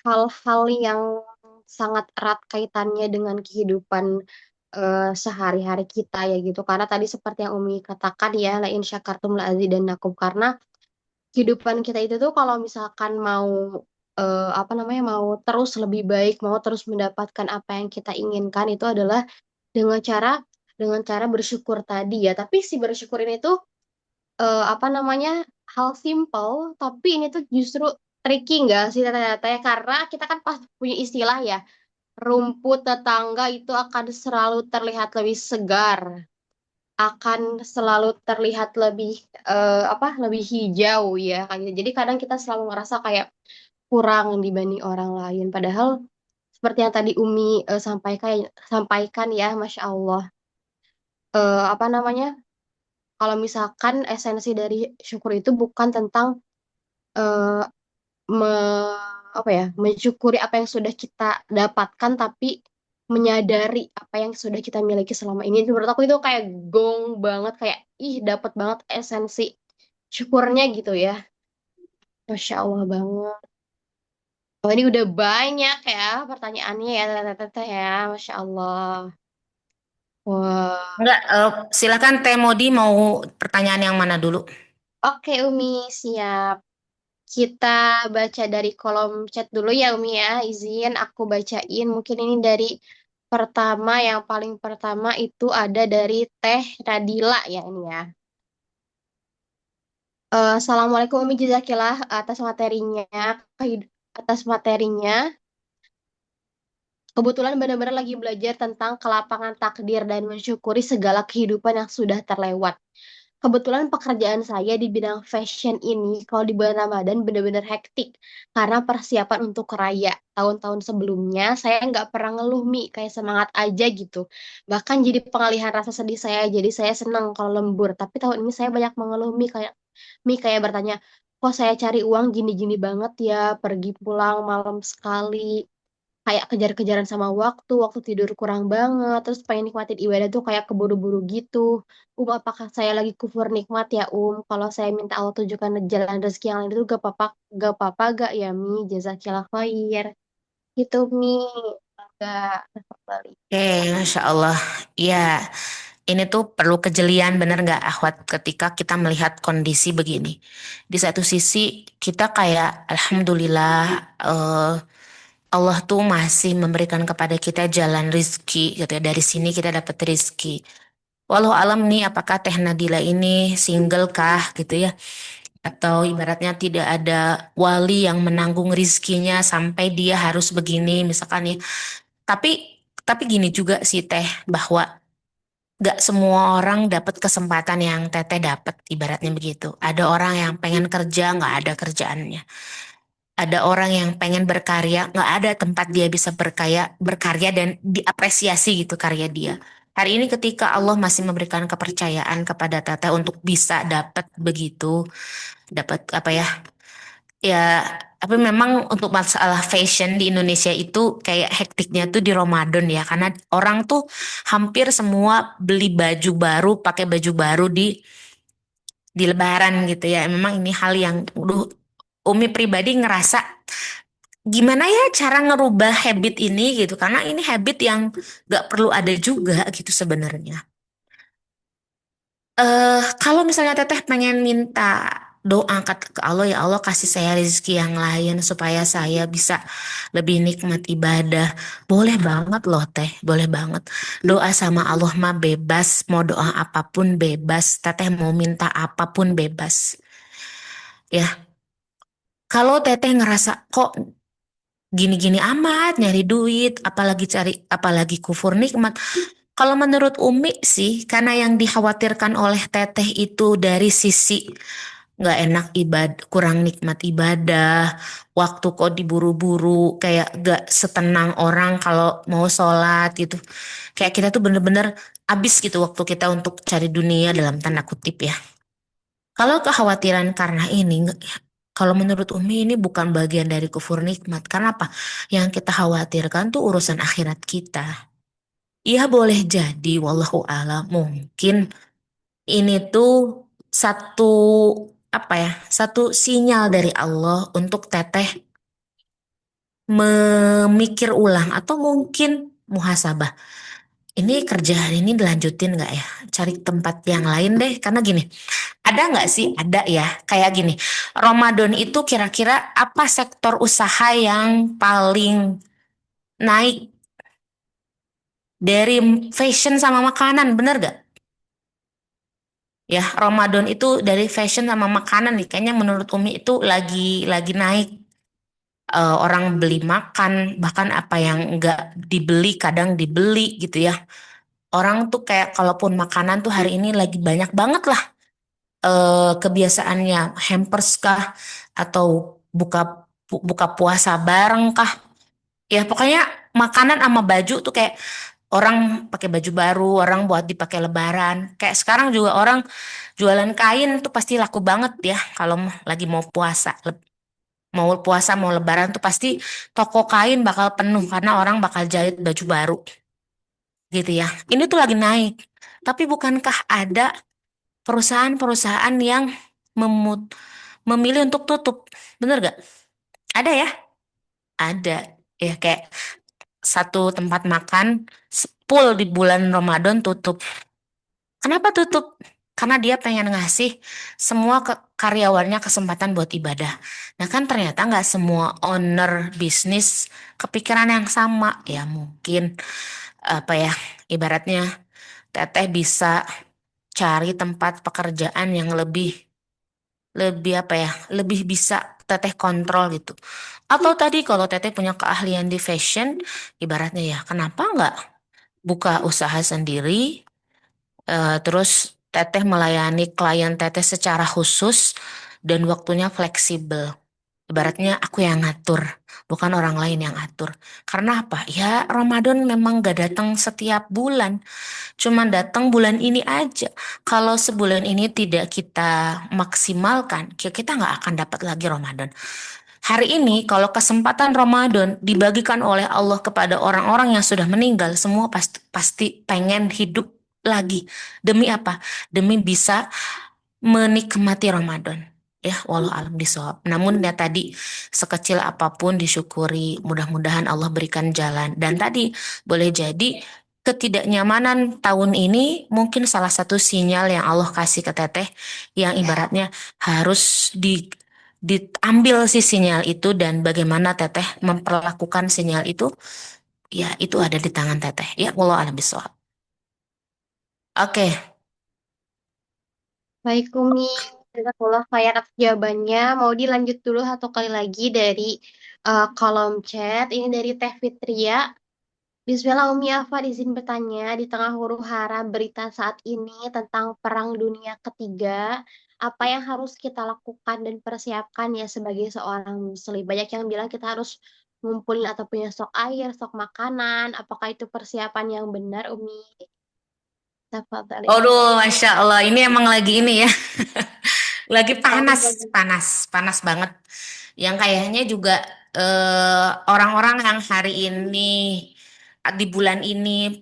hal-hal yang sangat erat kaitannya dengan kehidupan sehari-hari kita ya gitu. Karena tadi seperti yang Umi katakan ya, la in syakartum la azidannakum. Karena kehidupan kita itu tuh kalau misalkan mau apa namanya mau terus lebih baik, mau terus mendapatkan apa yang kita inginkan itu adalah dengan cara bersyukur tadi ya. Tapi si bersyukur ini tuh apa namanya hal simple, tapi ini tuh justru tricky nggak sih ternyata ya, karena kita kan pas punya istilah ya, rumput tetangga itu akan selalu terlihat lebih segar, akan selalu terlihat lebih apa lebih hijau ya kayak gitu. Jadi kadang kita selalu ngerasa kayak kurang dibanding orang lain, padahal seperti yang tadi Umi sampaikan ya, Masya Allah. Apa namanya kalau misalkan esensi dari syukur itu bukan tentang eh, apa ya mensyukuri apa yang sudah kita dapatkan, tapi menyadari apa yang sudah kita miliki selama ini. Menurut aku itu kayak gong banget, kayak ih dapat banget esensi syukurnya gitu ya. Masya Allah banget. Oh, ini udah banyak ya pertanyaannya ya, tete ya, Masya Allah. Wah. Enggak, silakan Teh Maudi mau pertanyaan yang mana dulu? Oke Umi, siap. Kita baca dari kolom chat dulu ya Umi ya. Izin aku bacain. Mungkin ini dari pertama, yang paling pertama itu ada dari Teh Nadila ya ini ya. Assalamualaikum Umi, jazakillah atas materinya. Atas materinya. Kebetulan benar-benar lagi belajar tentang kelapangan takdir dan mensyukuri segala kehidupan yang sudah terlewat. Kebetulan pekerjaan saya di bidang fashion ini kalau di bulan Ramadan benar-benar hektik karena persiapan untuk raya. Tahun-tahun sebelumnya saya nggak pernah ngeluh Mi, kayak semangat aja gitu. Bahkan jadi pengalihan rasa sedih saya, jadi saya senang kalau lembur. Tapi tahun ini saya banyak mengeluh Mi kayak bertanya, kok saya cari uang gini-gini banget ya, pergi pulang malam sekali, kayak kejar-kejaran sama waktu tidur kurang banget, terus pengen nikmatin ibadah tuh kayak keburu-buru gitu. Apakah saya lagi kufur nikmat ya kalau saya minta Allah tunjukkan jalan rezeki yang lain itu gak apa-apa gak ya Mi, jazakillah khair gitu Mi, gak kembali. Masya Allah. Ya, ini tuh perlu kejelian, bener nggak Ahwat, ketika kita melihat kondisi begini. Di satu sisi kita kayak Alhamdulillah, eh, Allah tuh masih memberikan kepada kita jalan rizki gitu ya. Dari sini kita dapat rizki. Walau alam nih, apakah Teh Nadila ini single kah gitu ya? Atau ibaratnya tidak ada wali yang menanggung rizkinya sampai dia harus begini misalkan ya. Tapi tapi gini juga sih Teh, bahwa gak semua orang dapat kesempatan yang Teteh dapat, ibaratnya begitu. Ada orang yang pengen kerja nggak ada kerjaannya. Ada orang yang pengen berkarya nggak ada tempat dia bisa berkarya dan diapresiasi gitu karya dia. Hari ini ketika Allah masih memberikan kepercayaan kepada Teteh untuk bisa dapat begitu, dapat apa ya? Ya, tapi memang untuk masalah fashion di Indonesia itu kayak hektiknya tuh di Ramadan ya, karena orang tuh hampir semua beli baju baru, pakai baju baru di Lebaran gitu ya. Memang ini hal yang, Umi pribadi ngerasa gimana ya cara ngerubah habit ini gitu, karena ini habit yang gak perlu ada juga gitu sebenarnya. Kalau misalnya Teteh pengen minta doa ke Allah, ya Allah kasih saya rezeki yang lain supaya saya bisa lebih nikmat ibadah. Boleh banget loh Teh, boleh banget. Doa sama Allah mah bebas, mau doa apapun bebas, Teteh mau minta apapun bebas. Ya, kalau Teteh ngerasa kok gini-gini amat nyari duit, apalagi kufur nikmat. Kalau menurut Umi sih, karena yang dikhawatirkan oleh Teteh itu dari sisi nggak enak ibadah, kurang nikmat ibadah, waktu kok diburu-buru, kayak gak setenang orang kalau mau sholat gitu. Kayak kita tuh bener-bener abis gitu waktu kita untuk cari dunia dalam tanda kutip ya. Kalau kekhawatiran karena ini, kalau menurut Umi ini bukan bagian dari kufur nikmat. Karena apa? Yang kita khawatirkan tuh urusan akhirat kita. Iya boleh jadi, wallahu a'lam mungkin ini tuh satu apa ya, satu sinyal dari Allah untuk Teteh memikir ulang atau mungkin muhasabah. Ini kerjaan ini dilanjutin nggak ya? Cari tempat yang lain deh. Karena gini, ada nggak sih? Ada ya. Kayak gini, Ramadan itu kira-kira apa sektor usaha yang paling naik dari fashion sama makanan, bener gak? Ya, Ramadan itu dari fashion sama makanan nih. Kayaknya menurut Umi itu lagi naik. Orang beli makan, bahkan apa yang nggak dibeli kadang dibeli gitu ya. Orang tuh kayak kalaupun makanan tuh hari ini lagi banyak banget lah kebiasaannya hampers kah atau buka buka puasa bareng kah. Ya pokoknya makanan sama baju tuh kayak orang pakai baju baru, orang buat dipakai lebaran. Kayak sekarang juga orang jualan kain tuh pasti laku banget ya kalau lagi mau puasa. Mau puasa mau lebaran tuh pasti toko kain bakal penuh karena orang bakal jahit baju baru gitu ya. Ini tuh lagi naik. Tapi bukankah ada perusahaan-perusahaan yang memut memilih untuk tutup? Bener gak? Ada ya? Ada. Ya kayak satu tempat makan full di bulan Ramadan tutup. Kenapa tutup? Karena dia pengen ngasih semua karyawannya kesempatan buat ibadah. Nah kan ternyata nggak semua owner bisnis kepikiran yang sama. Ya mungkin apa ya, ibaratnya Teteh bisa cari tempat pekerjaan yang lebih lebih apa ya, lebih bisa Teteh kontrol gitu. Atau tadi kalau Teteh punya keahlian di fashion, ibaratnya ya kenapa nggak buka usaha sendiri, terus Teteh melayani klien Teteh secara khusus dan waktunya fleksibel. Ibaratnya aku yang ngatur, bukan orang lain yang atur. Karena apa? Ya Ramadan memang gak datang setiap bulan, cuman datang bulan ini aja. Kalau sebulan ini tidak kita maksimalkan, kita nggak akan dapat lagi Ramadan. Hari ini kalau kesempatan Ramadan dibagikan oleh Allah kepada orang-orang yang sudah meninggal, semua pasti pasti pengen hidup lagi. Demi apa? Demi bisa menikmati Ramadan. Ya, walau alam bisawab. Namun ya tadi sekecil apapun disyukuri, mudah-mudahan Allah berikan jalan. Dan tadi boleh jadi ketidaknyamanan tahun ini mungkin salah satu sinyal yang Allah kasih ke Teteh yang ibaratnya harus diambil si sinyal itu dan bagaimana Teteh memperlakukan sinyal itu, ya itu ada di tangan Teteh. Ya, walau alam bisawab. Oke, Baik, Umi. Jazakallah khairan atas jawabannya. Mau dilanjut dulu satu kali lagi dari kolom chat. Ini dari Teh Fitria. Bismillah Umi Afan izin bertanya, di tengah huru hara berita saat ini tentang Perang Dunia Ketiga, apa yang harus kita lakukan dan persiapkan ya sebagai seorang muslim? Banyak yang bilang kita harus ngumpulin atau punya stok air, stok makanan. Apakah itu persiapan yang benar, Umi? Tafadhali. aduh, Masya Allah, ini emang lagi ini ya. Lagi Bagus, panas, bagus. panas, panas banget. Yang kayaknya juga orang-orang yang hari ini di bulan ini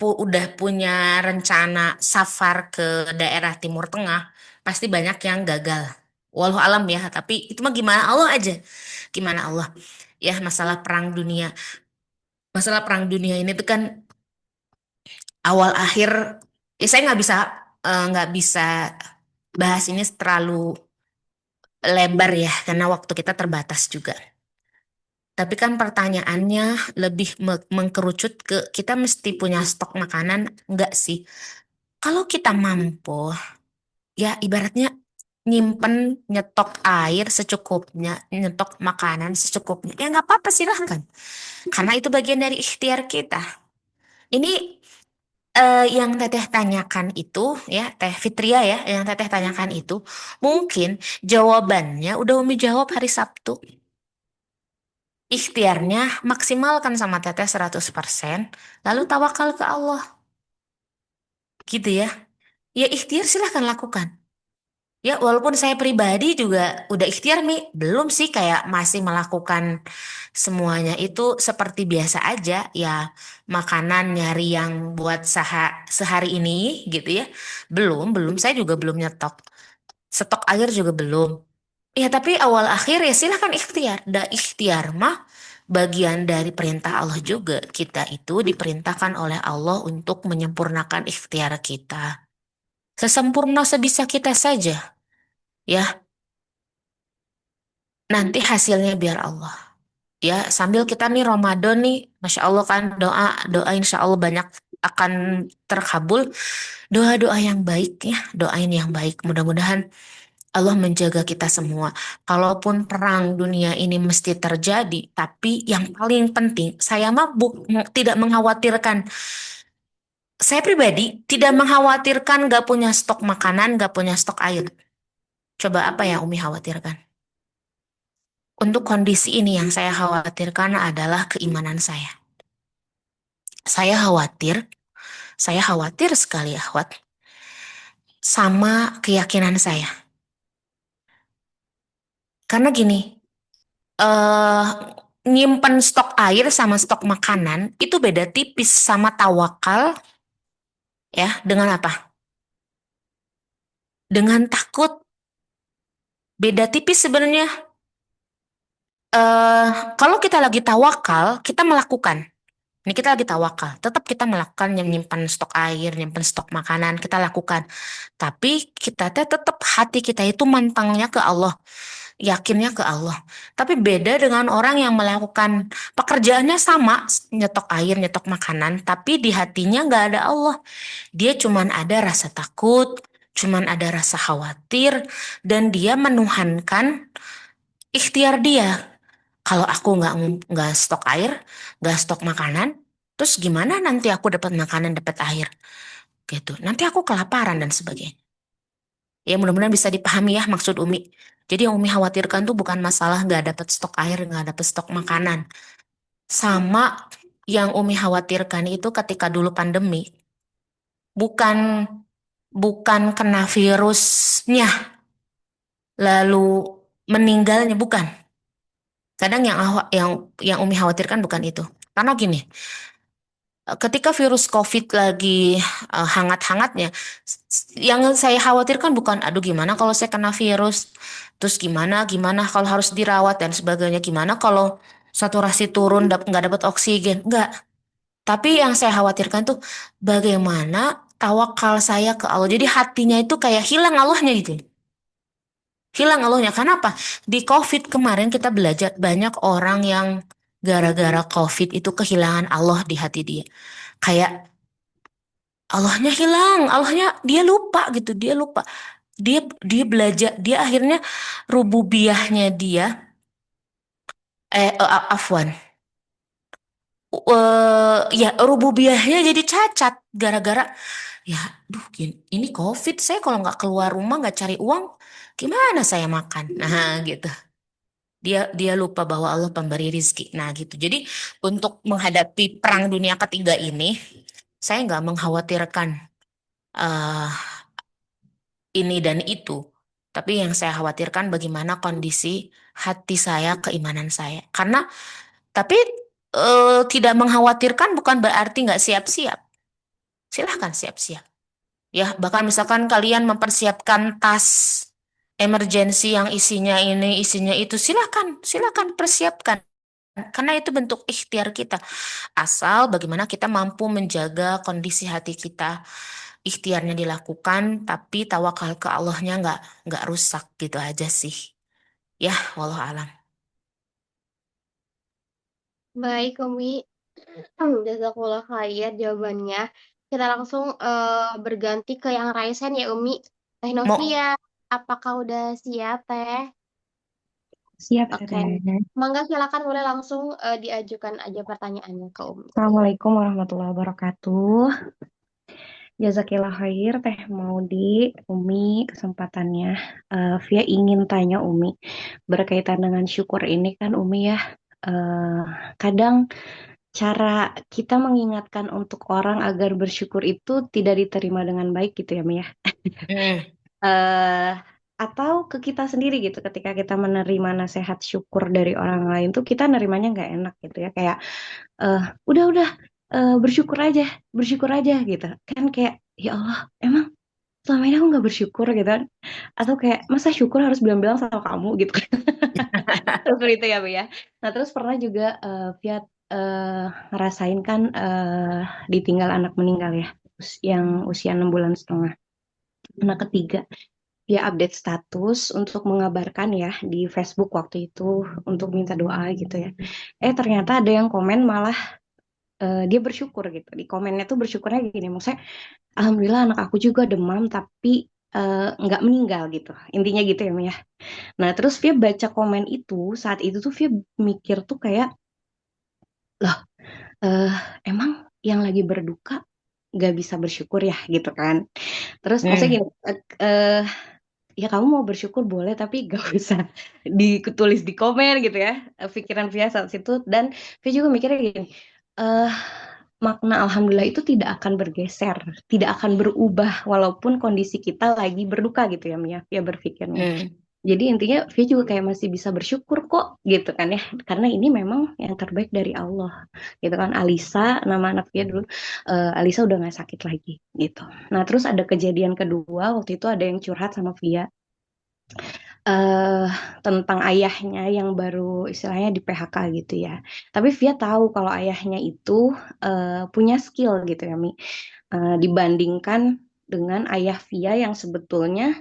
udah punya rencana safar ke daerah Timur Tengah, pasti banyak yang gagal. Walau alam ya, tapi itu mah gimana Allah aja. Gimana Allah? Ya masalah perang dunia. Masalah perang dunia ini tuh kan awal akhir. Ya saya nggak bisa bahas ini terlalu lebar ya, karena waktu kita terbatas juga. Tapi kan pertanyaannya lebih mengkerucut ke kita mesti punya stok makanan enggak sih? Kalau kita mampu, ya ibaratnya nyimpen, nyetok air secukupnya, nyetok makanan secukupnya. Ya nggak apa-apa silahkan. Karena itu bagian dari ikhtiar kita. Ini yang Teteh tanyakan itu, ya Teh Fitria ya, yang Teteh tanyakan itu, mungkin jawabannya udah Umi jawab hari Sabtu. Ikhtiarnya maksimalkan sama Teteh 100%, lalu tawakal ke Allah. Gitu ya. Ya ikhtiar silahkan lakukan. Ya, walaupun saya pribadi juga udah ikhtiar nih, belum sih kayak masih melakukan semuanya itu seperti biasa aja. Ya, makanan nyari yang buat sehari ini gitu ya. Belum, saya juga belum nyetok. Stok air juga belum. Ya, tapi awal akhir ya silahkan ikhtiar. Dan ikhtiar mah bagian dari perintah Allah juga. Kita itu diperintahkan oleh Allah untuk menyempurnakan ikhtiar kita. Sesempurna sebisa kita saja. Ya, nanti hasilnya biar Allah. Ya, sambil kita nih Ramadan nih, Masya Allah kan doa, doa insya Allah banyak akan terkabul. Doa-doa yang baik ya, doain yang baik. Mudah-mudahan Allah menjaga kita semua. Kalaupun perang dunia ini mesti terjadi, tapi yang paling penting, saya mah tidak mengkhawatirkan. Saya pribadi tidak mengkhawatirkan gak punya stok makanan, gak punya stok air. Coba apa yang Umi khawatirkan? Untuk kondisi ini yang saya khawatirkan adalah keimanan saya. Saya khawatir, saya khawatir sekali akhwat, sama keyakinan saya. Karena gini, eh nyimpen stok air sama stok makanan itu beda tipis sama tawakal ya, dengan apa? Dengan takut. Beda tipis sebenarnya. Kalau kita lagi tawakal, kita melakukan. Ini kita lagi tawakal, tetap kita melakukan yang nyimpan stok air, nyimpan stok makanan, kita lakukan. Tapi kita tetap hati kita itu mantangnya ke Allah, yakinnya ke Allah. Tapi beda dengan orang yang melakukan pekerjaannya sama, nyetok air, nyetok makanan, tapi di hatinya nggak ada Allah. Dia cuman ada rasa takut, cuman ada rasa khawatir, dan dia menuhankan ikhtiar dia. Kalau aku nggak stok air, nggak stok makanan, terus gimana nanti aku dapat makanan, dapat air, gitu. Nanti aku kelaparan dan sebagainya. Ya mudah-mudahan bisa dipahami ya maksud Umi. Jadi yang Umi khawatirkan tuh bukan masalah nggak dapat stok air, nggak dapat stok makanan. Sama yang Umi khawatirkan itu ketika dulu pandemi, bukan bukan kena virusnya, lalu meninggalnya, bukan. Kadang yang Umi khawatirkan bukan itu. Karena gini, ketika virus COVID lagi hangat-hangatnya, yang saya khawatirkan bukan, aduh gimana kalau saya kena virus, terus gimana kalau harus dirawat dan sebagainya, gimana kalau saturasi turun, nggak dapat oksigen, nggak. Tapi yang saya khawatirkan tuh bagaimana tawakal saya ke Allah. Jadi hatinya itu kayak hilang Allahnya gitu. Hilang Allahnya. Karena apa? Di COVID kemarin kita belajar banyak orang yang gara-gara COVID itu kehilangan Allah di hati dia. Kayak Allahnya hilang, Allahnya dia lupa gitu, dia lupa. Dia dia belajar, dia akhirnya rububiyahnya dia afwan. Ya rububiyahnya jadi cacat gara-gara ya duh ini COVID, saya kalau nggak keluar rumah nggak cari uang gimana saya makan, nah gitu. Dia lupa bahwa Allah pemberi rizki. Nah gitu. Jadi untuk menghadapi perang dunia ketiga ini, saya nggak mengkhawatirkan eh, ini dan itu. Tapi yang saya khawatirkan bagaimana kondisi hati saya, keimanan saya. Karena tapi tidak mengkhawatirkan bukan berarti nggak siap-siap. Silahkan siap-siap. Ya, bahkan misalkan kalian mempersiapkan tas emergency yang isinya ini, isinya itu, silakan persiapkan. Karena itu bentuk ikhtiar kita. Asal bagaimana kita mampu menjaga kondisi hati kita. Ikhtiarnya dilakukan, tapi tawakal ke Allahnya nggak rusak gitu aja sih. Ya, wallahu alam. Baik, Umi. Jazakallah khair jawabannya. Kita langsung berganti ke yang Raisen ya, Umi. Teh Mau Novia, apakah udah siap, Teh? Siap, Oke. Teteh. Mangga silakan boleh langsung diajukan aja pertanyaannya ke Umi. Assalamualaikum warahmatullahi wabarakatuh. Jazakillah khair, Teh Maudi, Umi, kesempatannya. Via ingin tanya Umi, berkaitan dengan syukur ini kan Umi ya, eh, kadang cara kita mengingatkan untuk orang agar bersyukur itu tidak diterima dengan baik gitu ya, Mi ya. Hmm. eh atau ke kita sendiri gitu ketika kita menerima nasihat syukur dari orang lain tuh kita nerimanya nggak enak gitu ya kayak eh udah bersyukur aja gitu kan kayak ya Allah emang selama ini aku nggak bersyukur gitu kan atau kayak masa syukur harus bilang-bilang sama kamu gitu kan seperti itu ya Bu ya. Nah terus pernah juga Via ngerasain kan ditinggal anak meninggal ya yang usia 6 bulan setengah anak ketiga dia update status untuk mengabarkan ya di Facebook waktu itu untuk minta doa gitu ya. Ternyata ada yang komen malah dia bersyukur gitu. Di komennya tuh bersyukurnya gini, maksudnya alhamdulillah anak aku juga demam tapi nggak meninggal gitu. Intinya gitu ya, Mia. Nah, terus Via baca komen itu, saat itu tuh Via mikir tuh kayak, loh, eh, emang yang lagi berduka nggak bisa bersyukur ya gitu kan. Terus maksudnya Hmm. gini, eh, ya kamu mau bersyukur boleh tapi gak usah ditulis di komen gitu ya pikiran Via saat itu dan Via juga mikirnya gini eh makna alhamdulillah itu tidak akan bergeser tidak akan berubah walaupun kondisi kita lagi berduka gitu ya Mia Via berpikirnya Hmm. jadi intinya Via juga kayak masih bisa bersyukur kok gitu kan ya karena ini memang yang terbaik dari Allah gitu kan Alisa nama anak Via dulu Alisa udah nggak sakit lagi gitu nah terus ada kejadian kedua waktu itu ada yang curhat sama Via eh tentang ayahnya yang baru istilahnya di PHK gitu ya. Tapi Via tahu kalau ayahnya itu punya skill gitu ya, Mi. Dibandingkan dengan ayah Via yang sebetulnya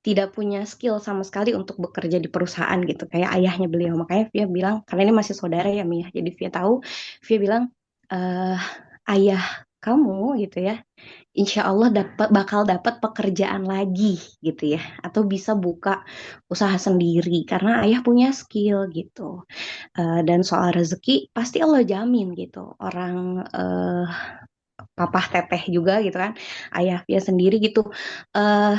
tidak punya skill sama sekali untuk bekerja di perusahaan gitu, kayak ayahnya beliau. Makanya Via bilang, karena ini masih saudara ya, Mi. Jadi Via tahu, Via bilang, eh ayah kamu gitu ya insya Allah bakal dapat pekerjaan lagi gitu ya atau bisa buka usaha sendiri karena ayah punya skill gitu. Dan soal rezeki pasti Allah jamin gitu orang papah teteh juga gitu kan ayah dia sendiri gitu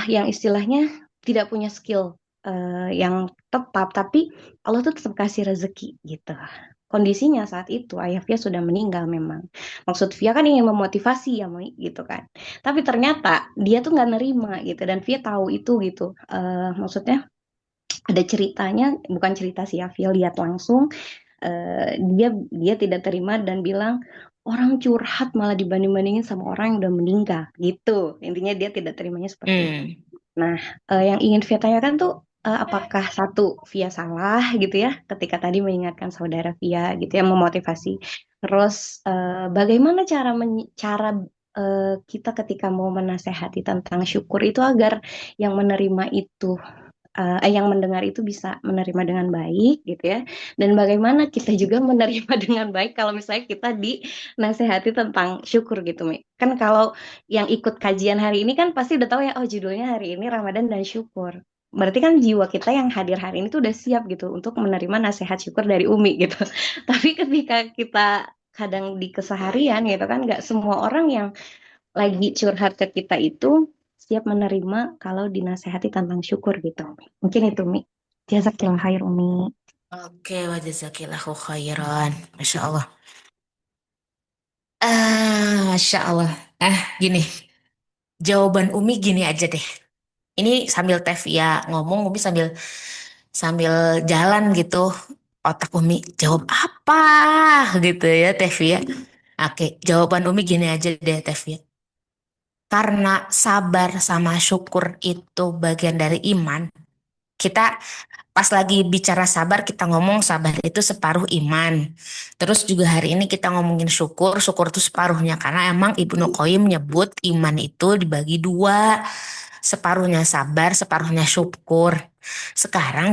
yang istilahnya tidak punya skill yang tepat tapi Allah tuh tetap kasih rezeki gitu kondisinya saat itu ayah Via sudah meninggal memang maksud Via kan ingin memotivasi ya Moi gitu kan tapi ternyata dia tuh nggak nerima gitu dan Via tahu itu gitu maksudnya ada ceritanya bukan cerita sih ya Via lihat langsung dia tidak terima dan bilang orang curhat malah dibanding-bandingin sama orang yang udah meninggal gitu intinya dia tidak terimanya seperti itu Hmm. nah yang ingin Via tanyakan tuh apakah satu Via salah gitu ya ketika tadi mengingatkan saudara Via gitu ya memotivasi terus bagaimana cara kita ketika mau menasehati tentang syukur itu agar yang menerima itu yang mendengar itu bisa menerima dengan baik gitu ya dan bagaimana kita juga menerima dengan baik kalau misalnya kita dinasehati tentang syukur gitu Mi kan kalau yang ikut kajian hari ini kan pasti udah tahu ya oh judulnya hari ini Ramadan dan syukur berarti kan jiwa kita yang hadir hari ini tuh udah siap gitu untuk menerima nasihat syukur dari Umi gitu tapi ketika kita kadang di keseharian gitu kan nggak semua orang yang lagi curhat ke kita itu siap menerima kalau dinasehati tentang syukur gitu. Mungkin itu Mi. Jazakillah khair Umi. Oke, wa jazakillahu khairan. Masya Allah. Masya Allah. Gini. Jawaban Umi gini aja deh. Ini sambil Tevia ngomong, Umi sambil sambil jalan gitu. Otak Umi jawab apa gitu ya Tevia. Oke, jawaban Umi gini aja deh Tevia. Karena sabar sama syukur itu bagian dari iman. Kita pas lagi bicara sabar, kita ngomong sabar itu separuh iman. Terus juga hari ini kita ngomongin syukur, syukur itu separuhnya. Karena emang Ibnu Qayyim menyebut iman itu dibagi dua. Separuhnya sabar, separuhnya syukur. Sekarang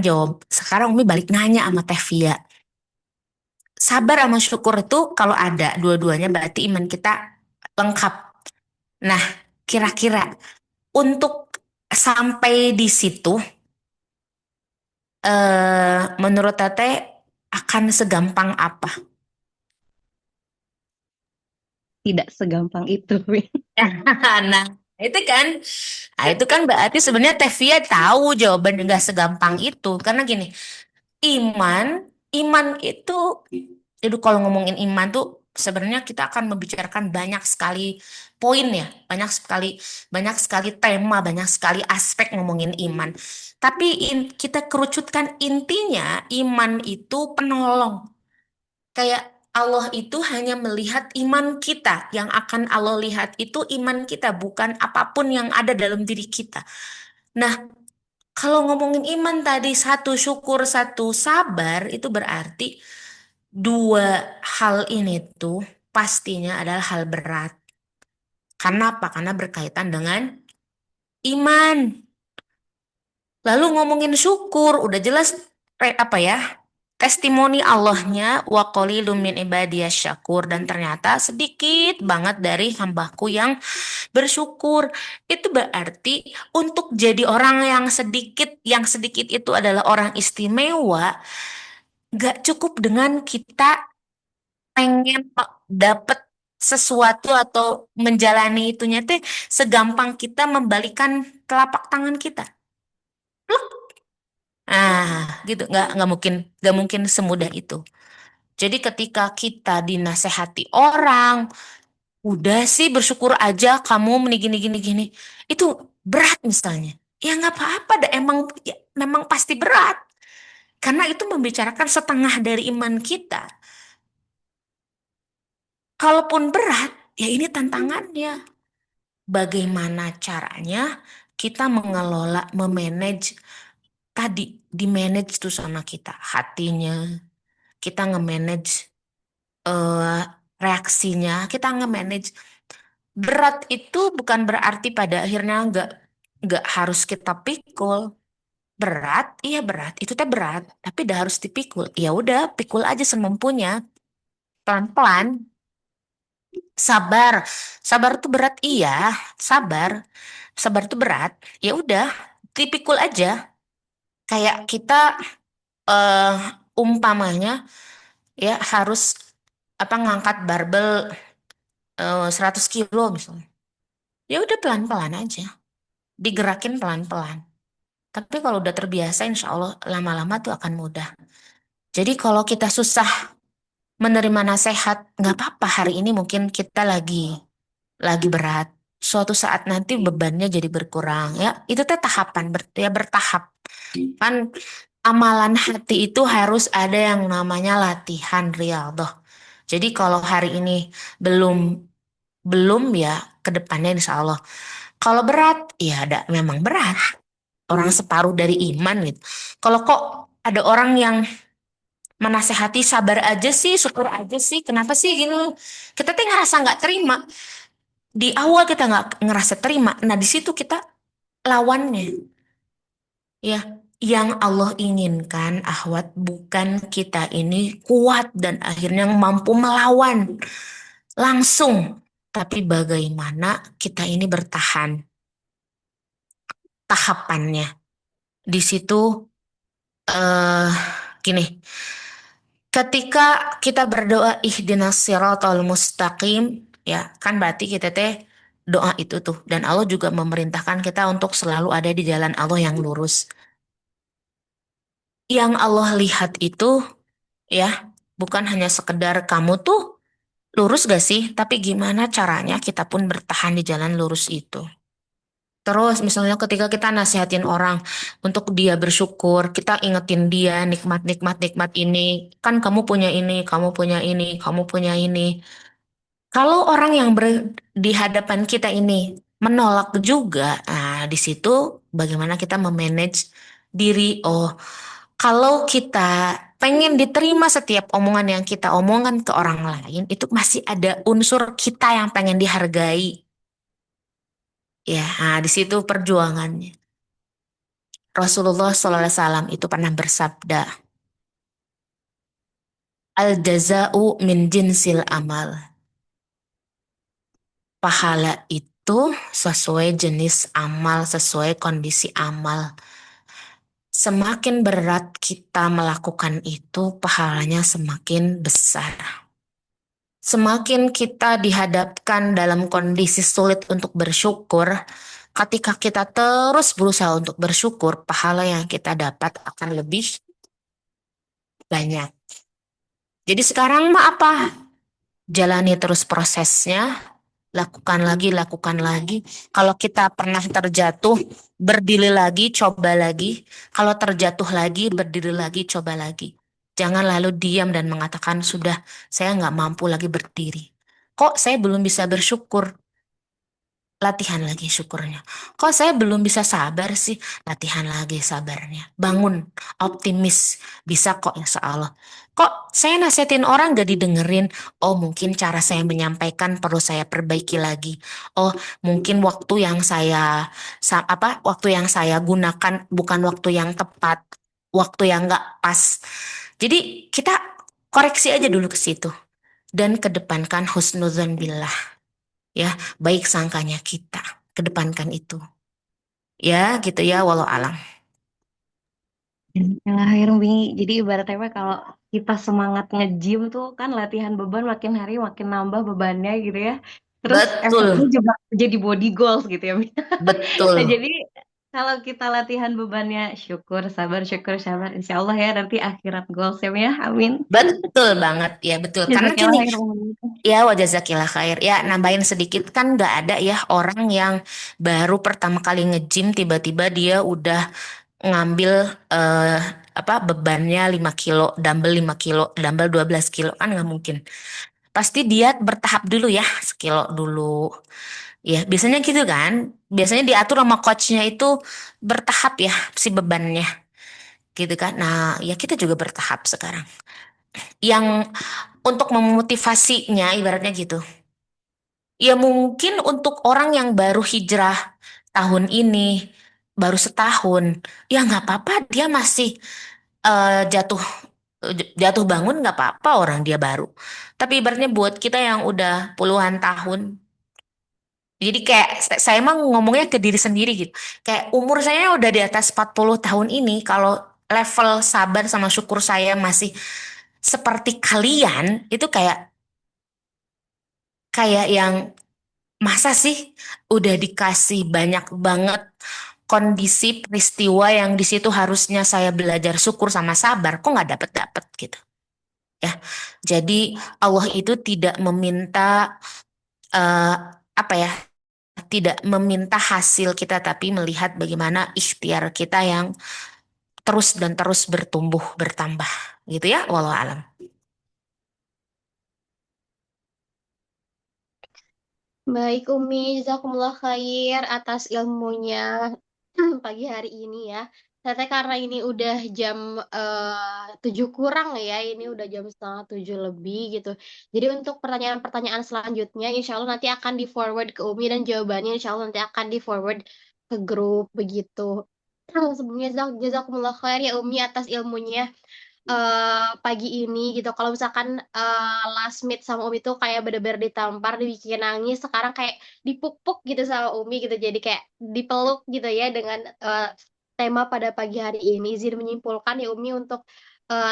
Umi balik nanya sama Tevia. Sabar sama syukur itu kalau ada dua-duanya berarti iman kita lengkap. Nah, kira-kira untuk sampai di situ, menurut Teteh akan segampang apa? Tidak segampang itu. Nah, itu kan, itu kan berarti sebenarnya Tevia tahu jawaban nggak segampang itu. Karena gini, iman, iman itu, jadi kalau ngomongin iman tuh sebenarnya kita akan membicarakan banyak sekali poin ya, banyak sekali tema, banyak sekali aspek ngomongin iman. Tapi kita kerucutkan intinya, iman itu penolong. Kayak Allah itu hanya melihat iman kita. Yang akan Allah lihat itu iman kita, bukan apapun yang ada dalam diri kita. Nah, kalau ngomongin iman tadi, satu syukur, satu sabar, itu berarti dua hal ini tuh pastinya adalah hal berat. Karena apa? Karena berkaitan dengan iman. Lalu ngomongin syukur, udah jelas apa ya? Testimoni Allahnya wa qalilum min ibadiyas syakur, dan ternyata sedikit banget dari hambaku yang bersyukur. Itu berarti untuk jadi orang yang sedikit itu adalah orang istimewa, gak cukup dengan kita pengen dapet sesuatu atau menjalani itunya teh segampang kita membalikan telapak tangan kita. Gitu, nggak mungkin semudah itu. Jadi ketika kita dinasehati orang, udah sih bersyukur aja kamu gini gini gini, itu berat misalnya. Ya nggak apa-apa, dah emang ya, memang pasti berat. Karena itu membicarakan setengah dari iman kita. Kalaupun berat, ya ini tantangannya. Bagaimana caranya kita mengelola, memanage tadi, di-manage tuh sama kita, hatinya, kita nge-manage eh, reaksinya, kita nge-manage. Berat itu bukan berarti pada akhirnya nggak harus kita pikul. Berat, iya berat, itu teh berat, tapi udah harus dipikul. Ya udah, pikul aja semampunya, pelan-pelan. Sabar, sabar tuh berat, iya, sabar, sabar tuh berat. Ya udah, dipikul aja. Kayak kita eh umpamanya ya harus apa ngangkat barbel 100 kilo misalnya. Ya udah pelan-pelan aja, digerakin pelan-pelan. Tapi kalau udah terbiasa, insya Allah lama-lama tuh akan mudah. Jadi kalau kita susah menerima nasihat, nggak apa-apa. Hari ini mungkin kita lagi berat. Suatu saat nanti bebannya jadi berkurang. Ya, itu teh tahapan, ya bertahap. Kan amalan hati itu harus ada yang namanya latihan riyadhah. Jadi kalau hari ini belum belum ya, ke depannya insya Allah. Kalau berat, ya ada memang berat. Orang separuh dari iman gitu. Kalau kok ada orang yang menasehati sabar aja sih, syukur aja sih, kenapa sih gitu? Kita tuh ngerasa nggak terima. Di awal kita nggak ngerasa terima. Nah di situ kita lawannya, ya. Yang Allah inginkan, Ahwat, bukan kita ini kuat dan akhirnya mampu melawan langsung, tapi bagaimana kita ini bertahan tahapannya. Di situ eh gini, ketika kita berdoa ihdinas siratal mustaqim, ya kan berarti kita teh doa itu tuh, dan Allah juga memerintahkan kita untuk selalu ada di jalan Allah yang lurus. Yang Allah lihat itu ya bukan hanya sekedar kamu tuh lurus gak sih, tapi gimana caranya kita pun bertahan di jalan lurus itu. Terus misalnya ketika kita nasihatin orang untuk dia bersyukur, kita ingetin dia nikmat ini, kan kamu punya ini, kamu punya ini, kamu punya ini. Kalau orang yang di hadapan kita ini menolak juga, nah di situ bagaimana kita memanage diri. Oh, kalau kita pengen diterima setiap omongan yang kita omongkan ke orang lain, itu masih ada unsur kita yang pengen dihargai. Ya, nah, di situ perjuangannya. Rasulullah SAW itu pernah bersabda, Al-jaza'u min jinsil amal. Pahala itu sesuai jenis amal, sesuai kondisi amal. Semakin berat kita melakukan itu, pahalanya semakin besar. Semakin kita dihadapkan dalam kondisi sulit untuk bersyukur, ketika kita terus berusaha untuk bersyukur, pahala yang kita dapat akan lebih banyak. Jadi sekarang mah apa? Jalani terus prosesnya, lakukan lagi. Kalau kita pernah terjatuh, berdiri lagi, coba lagi. Kalau terjatuh lagi, berdiri lagi, coba lagi. Jangan lalu diam dan mengatakan, sudah, saya nggak mampu lagi berdiri. Kok saya belum bisa bersyukur? Latihan lagi syukurnya. Kok saya belum bisa sabar sih? Latihan lagi sabarnya. Bangun, optimis. Bisa kok insya Allah. Kok saya nasihatin orang gak didengerin? Oh mungkin cara saya menyampaikan perlu saya perbaiki lagi. Oh mungkin waktu yang saya gunakan bukan waktu yang tepat. Waktu yang gak pas. Jadi kita koreksi aja dulu ke situ. Dan kedepankan husnuzon billah. Ya, baik sangkanya kita. Kedepankan itu. Ya, gitu ya, walau alam. Ya, Rumi. Jadi ibaratnya mah kalau kita semangat nge-gym tuh kan latihan beban makin hari makin nambah bebannya gitu ya. Terus efeknya Betul, juga jadi body goals gitu ya, Mi. Nah, betul. jadi kalau kita latihan bebannya syukur, sabar. Insya Allah ya nanti akhirat goals ya, Mi, ya. Amin. Betul banget, ya betul. Karena Jazakillah gini, khair, Umi. ya wajazakillah khair. Ya, nambahin sedikit kan nggak ada ya orang yang baru pertama kali nge-gym tiba-tiba dia udah ngambil eh, bebannya 5 kilo, dumbbell 5 kilo, dumbbell 12 kilo kan nggak mungkin. Pasti dia bertahap dulu ya, sekilo dulu. Ya, biasanya gitu kan. Biasanya diatur sama coachnya itu bertahap ya si bebannya, gitu kan. Nah, ya kita juga bertahap sekarang. Yang untuk memotivasinya ibaratnya gitu. Ya mungkin untuk orang yang baru hijrah tahun ini, baru setahun, ya nggak apa-apa dia masih jatuh jatuh bangun nggak apa-apa orang dia baru. Tapi ibaratnya buat kita yang udah puluhan tahun, jadi kayak saya emang ngomongnya ke diri sendiri gitu. Kayak umur saya udah di atas 40 tahun ini, kalau level sabar sama syukur saya masih seperti kalian, itu kayak kayak yang masa sih udah dikasih banyak banget kondisi peristiwa yang di situ harusnya saya belajar syukur sama sabar, kok nggak dapet-dapet gitu. Ya, jadi Allah itu tidak meminta eh, apa ya? Tidak meminta hasil kita, tapi melihat bagaimana ikhtiar kita yang terus dan terus bertumbuh, bertambah. Gitu ya, walau alam. Baik Umi, jazakumullah khair atas ilmunya pagi hari ini ya. Ternyata karena ini udah jam 7 kurang ya, ini udah jam setengah 7 lebih gitu. Jadi untuk pertanyaan-pertanyaan selanjutnya, insya Allah nanti akan di forward ke Umi dan jawabannya insya Allah nanti akan di forward ke grup begitu. Sebelumnya jazakumullah khair ya Umi atas ilmunya pagi ini gitu. Kalau misalkan last meet sama Umi tuh kayak bener-bener ditampar, dibikin nangis. Sekarang kayak dipupuk gitu sama Umi gitu. Jadi kayak dipeluk gitu ya dengan tema pada pagi hari ini. Izin menyimpulkan ya Umi untuk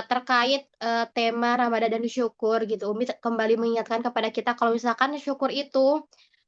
terkait tema Ramadan dan syukur gitu. Umi kembali mengingatkan kepada kita kalau misalkan syukur itu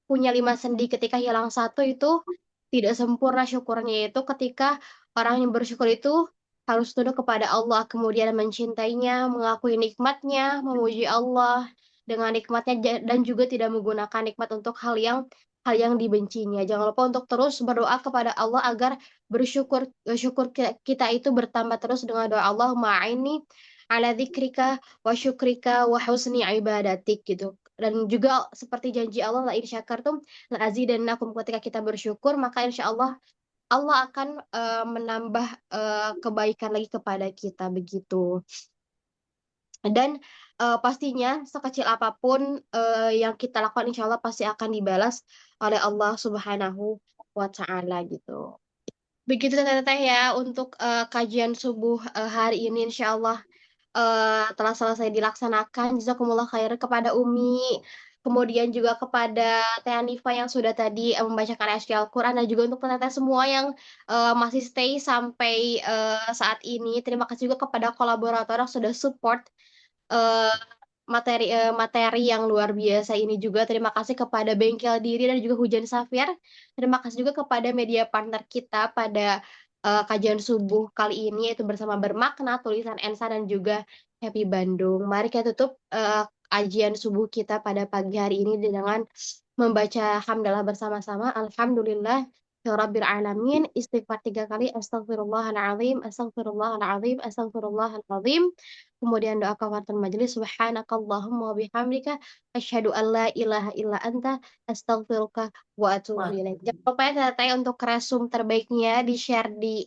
punya 5 sendi, ketika hilang satu itu tidak sempurna syukurnya, itu ketika orang yang bersyukur itu harus tunduk kepada Allah, kemudian mencintainya, mengakui nikmatnya, memuji Allah dengan nikmatnya, dan juga tidak menggunakan nikmat untuk hal yang dibencinya. Jangan lupa untuk terus berdoa kepada Allah agar syukur kita itu bertambah terus dengan doa Allah ma'ini ala dzikrika wa syukrika wa husni ibadatik gitu. Dan juga seperti janji Allah, la in syakartum la azidannakum, ketika kita bersyukur maka insya Allah Allah akan menambah kebaikan lagi kepada kita begitu. Dan pastinya sekecil apapun yang kita lakukan insya Allah pasti akan dibalas oleh Allah Subhanahu wa Ta'ala gitu. Begitu teteh ya untuk kajian subuh hari ini insya Allah telah selesai dilaksanakan. Jazakumullah khair kepada Umi, kemudian juga kepada Teh Hanifa yang sudah tadi membacakan ayat Al-Quran, dan juga untuk teteh semua yang masih stay sampai saat ini. Terima kasih juga kepada kolaborator yang sudah support eh, materi yang luar biasa ini juga. Terima kasih kepada Bengkel Diri dan juga Hujan Safir. Terima kasih juga kepada media partner kita pada kajian subuh kali ini, yaitu Bersama Bermakna, Tulisan Ensa, dan juga Happy Bandung. Mari kita tutup kajian subuh kita pada pagi hari ini dengan membaca hamdalah bersama-sama. Alhamdulillah ya Rabbil Alamin. Istighfar 3 kali. Astagfirullahaladzim, astagfirullahaladzim, astagfirullahaladzim. Kemudian doa kafaratul majelis, subhanakallahumma wa bihamdika asyhadu an la ilaha illa anta astaghfiruka wa atubu ilaik. Jangan lupa ya teteh untuk resum terbaiknya di-share di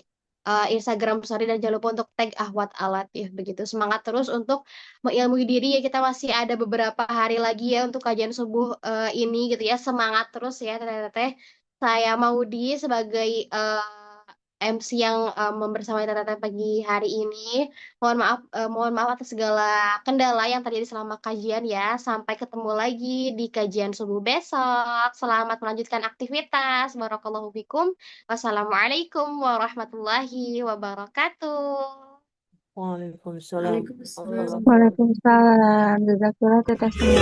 Instagram story, dan jangan lupa untuk tag Ahwat Alat ya. Begitu, semangat terus untuk mengilmui diri ya. Kita masih ada beberapa hari lagi ya untuk kajian subuh ini gitu ya. Semangat terus ya teteh. Saya Maudi sebagai MC yang membersamai teteh pagi hari ini. Mohon maaf atas segala kendala yang terjadi selama kajian ya. Sampai ketemu lagi di kajian subuh besok. Selamat melanjutkan aktivitas. Barakallahu fikum. Wassalamualaikum warahmatullahi wabarakatuh. Waalaikumsalam. Waalaikumsalam. Allah. Waalaikumsalam. Jazakallah teteh semua.